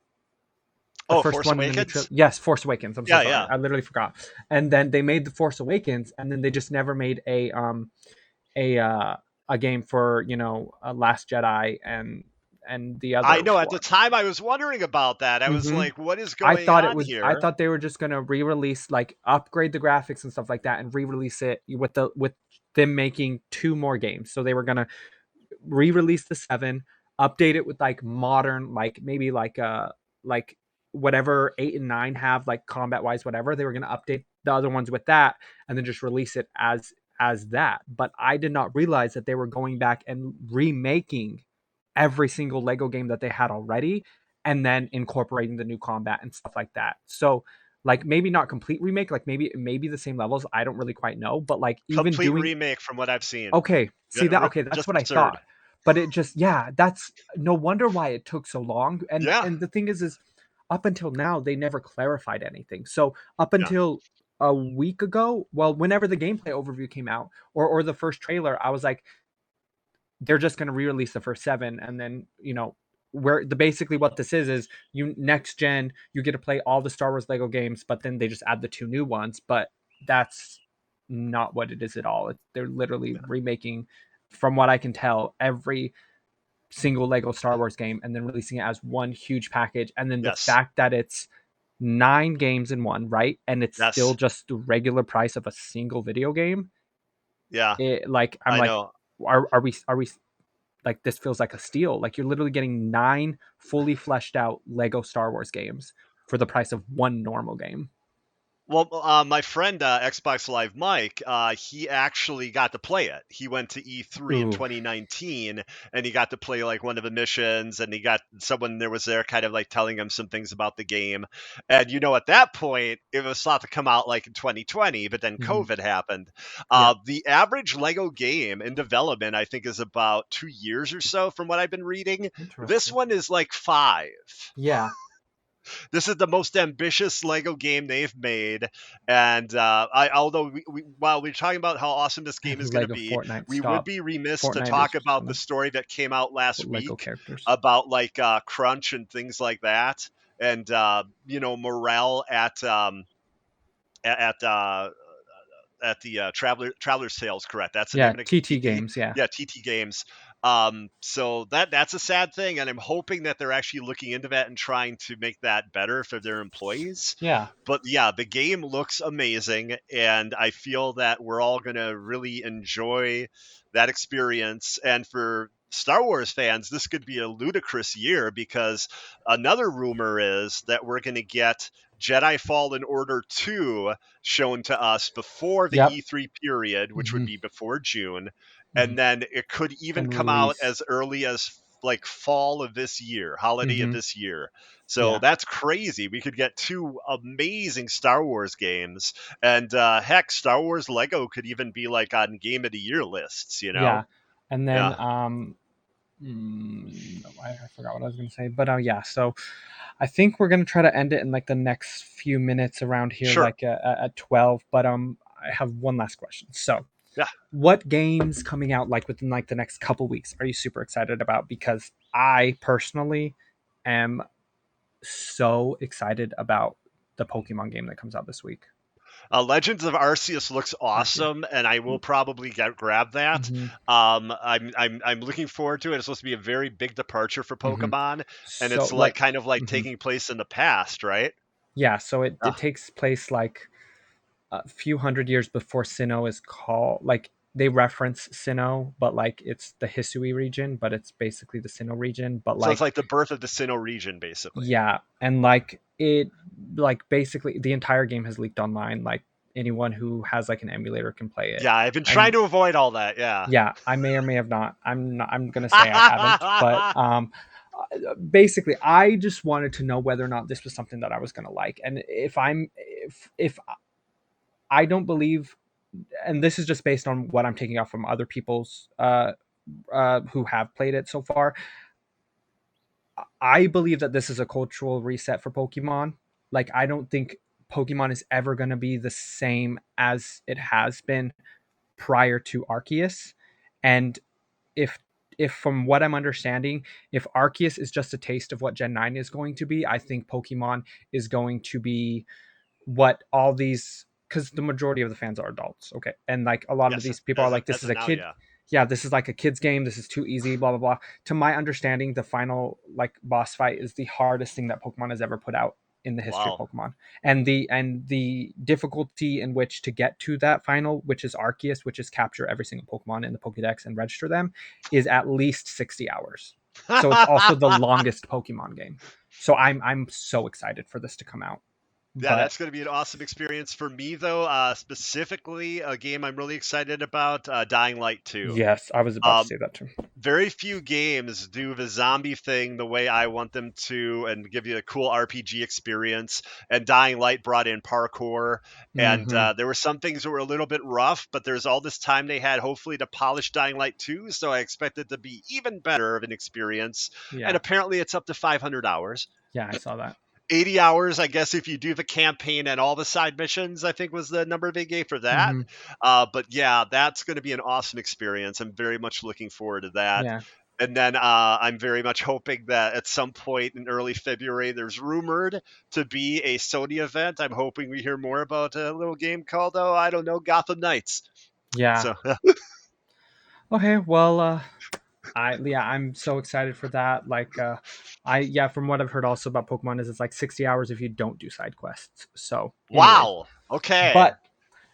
the Oh, first Force one in the new trilogy. Awakens? Yes, Force Awakens. I'm so Yeah, sorry, yeah. I literally forgot. And then they made the Force Awakens, and then they just never made a uh, a game for, you know, Last Jedi and the I other know at the one. time I was wondering about that. I was Hmm. like, what is I going thought it on was. I here? thought they were just gonna re-release, like upgrade the graphics and stuff like that, and re-release it with them making two more games. So they were gonna re-release the seven, update it with like modern, like maybe like whatever eight and nine have, like combat wise, whatever. They were gonna update the other ones with that, and then just release it as that. But I did not realize that they were going back and remaking every single Lego game that they had already, and then incorporating the new combat and stuff like that. So like maybe not complete remake, like maybe the same levels. I don't really quite know, but like even Complete doing, remake from what I've seen. okay, see that, okay, that's Just what I absurd. thought. But it just, yeah, that's no wonder why it took so long. And Yeah. and the thing is up until now they never clarified anything. So up Yeah. until a week ago, well, whenever the gameplay overview came out, or the first trailer, I was like, they're just going to re-release the first seven, and then, you know, where the basically what this is you next gen, you get to play all the Star Wars Lego games, but then they just add the two new ones. But that's not what it is at all. They're literally remaking, from what I can tell, every single Lego Star Wars game and then releasing it as one huge package. And then the Yes. fact that it's 9 games in one, right? And it's still Yes. just the regular price of a single video game. Yeah. It, like I'm I like, know. are we like, this feels like a steal. Like you're literally getting 9 fully fleshed out Lego Star Wars games for the price of one normal game. Well, my friend Xbox Live Mike, he actually got to play it. He went to E3 in Ooh. 2019, and he got to play like one of the missions, and he got someone there was there kind of like telling him some things about the game. And you know, at that point, it was thought to come out like in 2020, but then Mhm. COVID happened. Yeah. The average Lego game in development, I think, is about 2 years or so, from what I've been reading. This Interesting. one is like 5. Yeah. This is the most ambitious Lego game they've made, and although while we're talking about how awesome this game is going to Lego be, Fortnite. we would Stop. be remiss to Fortnite is talk just about the gonna story that came out last put Lego week characters. about like crunch and things like that, and you know, morale at at the Traveler's Tales. Correct, that's the name Yeah. of the TT TT. games. Yeah. Yeah, TT Games. So that's a sad thing, and I'm hoping that they're actually looking into that and trying to make that better for their employees. Yeah. But yeah, the game looks amazing, and I feel that we're all gonna really enjoy that experience. And for Star Wars fans, this could be a ludicrous year because another rumor is that we're gonna get Jedi Fallen Order 2 shown to us before the Yep. E3 period, which would Hmm. be before June, Hmm. and then it could even And come out release. as early as like fall of this year, holiday of Hmm. this year. So Yeah. that's crazy. We could get two amazing Star Wars games, and heck, Star Wars Lego could even be like on Game of the Year lists. Yeah. And then Yeah, I forgot what I was going to say, but yeah. So I think we're going to try to end it in like the next few minutes around here, sure. like at 12. But I have one last question. So Yeah. what games coming out like within like the next couple weeks are you super excited about? Because I personally am so excited about the Pokemon game that comes out this week. Legends of Arceus looks Arceus. awesome, and I will probably grab that. Mm-hmm. I'm looking forward to it. It's supposed to be a very big departure for Mm-hmm. Pokemon, and So it's like like, kind of like mm-hmm. taking place in the past, right? Yeah. So it Uh, takes place like a few hundred years before Sinnoh is called. Like they reference Sinnoh, but like it's the Hisui region, but it's basically the Sinnoh region. But so it's like like the birth of the Sinnoh region, basically. yeah, and like it, like basically the entire game has leaked online. Like anyone who has like an emulator can play it. Yeah, I've been trying I'm to avoid all that. Yeah. Yeah, I may or may have not. I'm gonna say I haven't, but basically, I just wanted to know whether or not this was something that I was gonna like, and if I don't believe, and this is just based on what I'm taking off from other people's who have played it so far. I believe that this is a cultural reset for Pokemon. Like, I don't think Pokemon is ever going to be the same as it has been prior to Arceus. And if if from what I'm understanding, if Arceus is just a taste of what Gen 9 is going to be, I think Pokemon is going to be what all these, because the majority of the fans are adults, okay, and like a lot of Yes, these people are as like, of, this as is of a now, kid, yeah. yeah, this is like a kid's game, this is too easy, blah blah blah. To my understanding, the final like boss fight is the hardest thing that Pokemon has ever put out in the history of Wow. Pokemon, and the difficulty in which to get to that final, which is Arceus, which is capture every single Pokemon in the Pokédex and register them, is at least 60 hours. So it's also the longest Pokemon game. So I'm so excited for this to come out. Yeah, But that's going to be an awesome experience for me, though. Specifically, a game I'm really excited about, Dying Light 2. yes, I was about to Um, say that too. very few games do the zombie thing the way I want them to and give you a cool RPG experience. And Dying Light brought in parkour, and Hmm. there were some things that were a little bit rough, but there's all this time they had, hopefully, to polish Dying Light 2. So I expect it to be even better of an experience. And Yeah, apparently, it's up to 500 hours. yeah, I saw that. 80 hours, I guess, if you do the campaign and all the side missions, I think was the number they gave for that. Hmm. But yeah, that's going to be an awesome experience. I'm very much looking forward to that. Yeah, And then I'm very much hoping that at some point in early February, there's rumored to be a Sony event. I'm hoping we hear more about a little game called, oh, I don't know, Gotham Knights. yeah. So Okay, well, I'm so excited for that. Like, yeah, from what I've heard also about Pokemon is it's like 60 hours if you don't do side quests. So, anyways, wow. Okay. but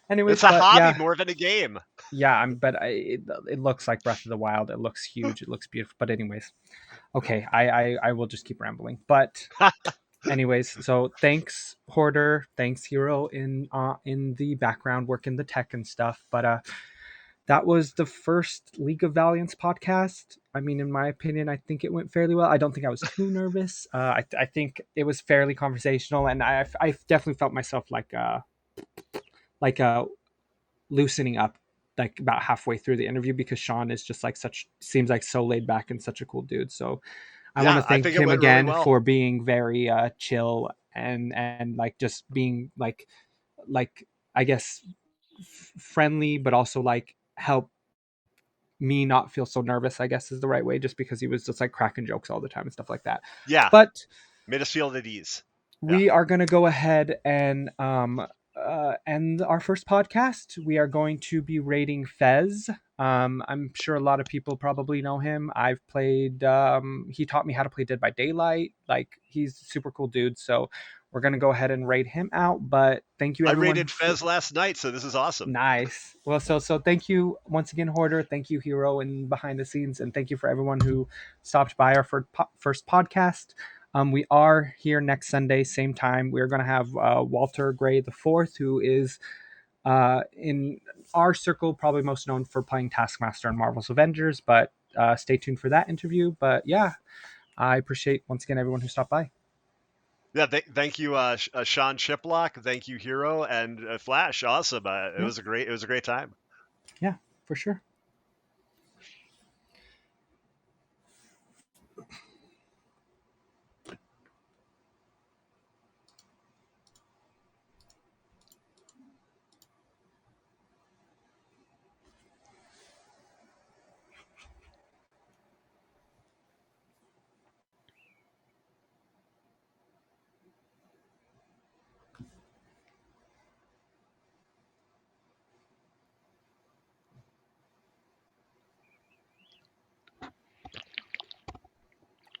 anyways, It's a but hobby yeah, more than a game. yeah. It looks like Breath of the Wild. It looks huge. It looks beautiful. But anyways, okay, I will just keep rambling. But anyways, so thanks Hoarder, thanks Hero in the background working the tech and stuff. But that was the first League of Valiance podcast. I mean, in my opinion, I think it went fairly well. I don't think I was too nervous. I think it was fairly conversational, and I definitely felt myself like loosening up like about halfway through the interview because Sean is just like such seems like so laid back and such a cool dude. So I want Yeah, to I thank think it him went really again well. for being very chill and like just being like I guess friendly, but also like help me not feel so nervous, I guess is the right way, just because he was just like cracking jokes all the time and stuff like that. Yeah, But made us feel at ease. Yeah. we are going to go ahead and end our first podcast. We are going to be rating Fez. I'm sure a lot of people probably know him. I've played. He taught me how to play Dead by Daylight. Like, he's a super cool dude. So we're gonna go ahead and rate him out. But thank you, I everyone. rated Fez last night, so this is awesome. Nice. Well, so thank you once again, Hoarder. Thank you, Hero, and behind the scenes, and thank you for everyone who stopped by our first podcast. We are here next Sunday, same time. We're going to have Walter Gray the Fourth, who is in our circle probably most known for playing Taskmaster in Marvel's Avengers. But stay tuned for that interview. But yeah, I appreciate once again everyone who stopped by. Yeah, thank you, Sean Chiplock. Thank you, Hero, and Flash. Awesome. It was a great time. Yeah, for sure.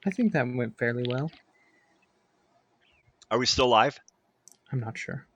I think that went fairly well. Are we still live? I'm not sure.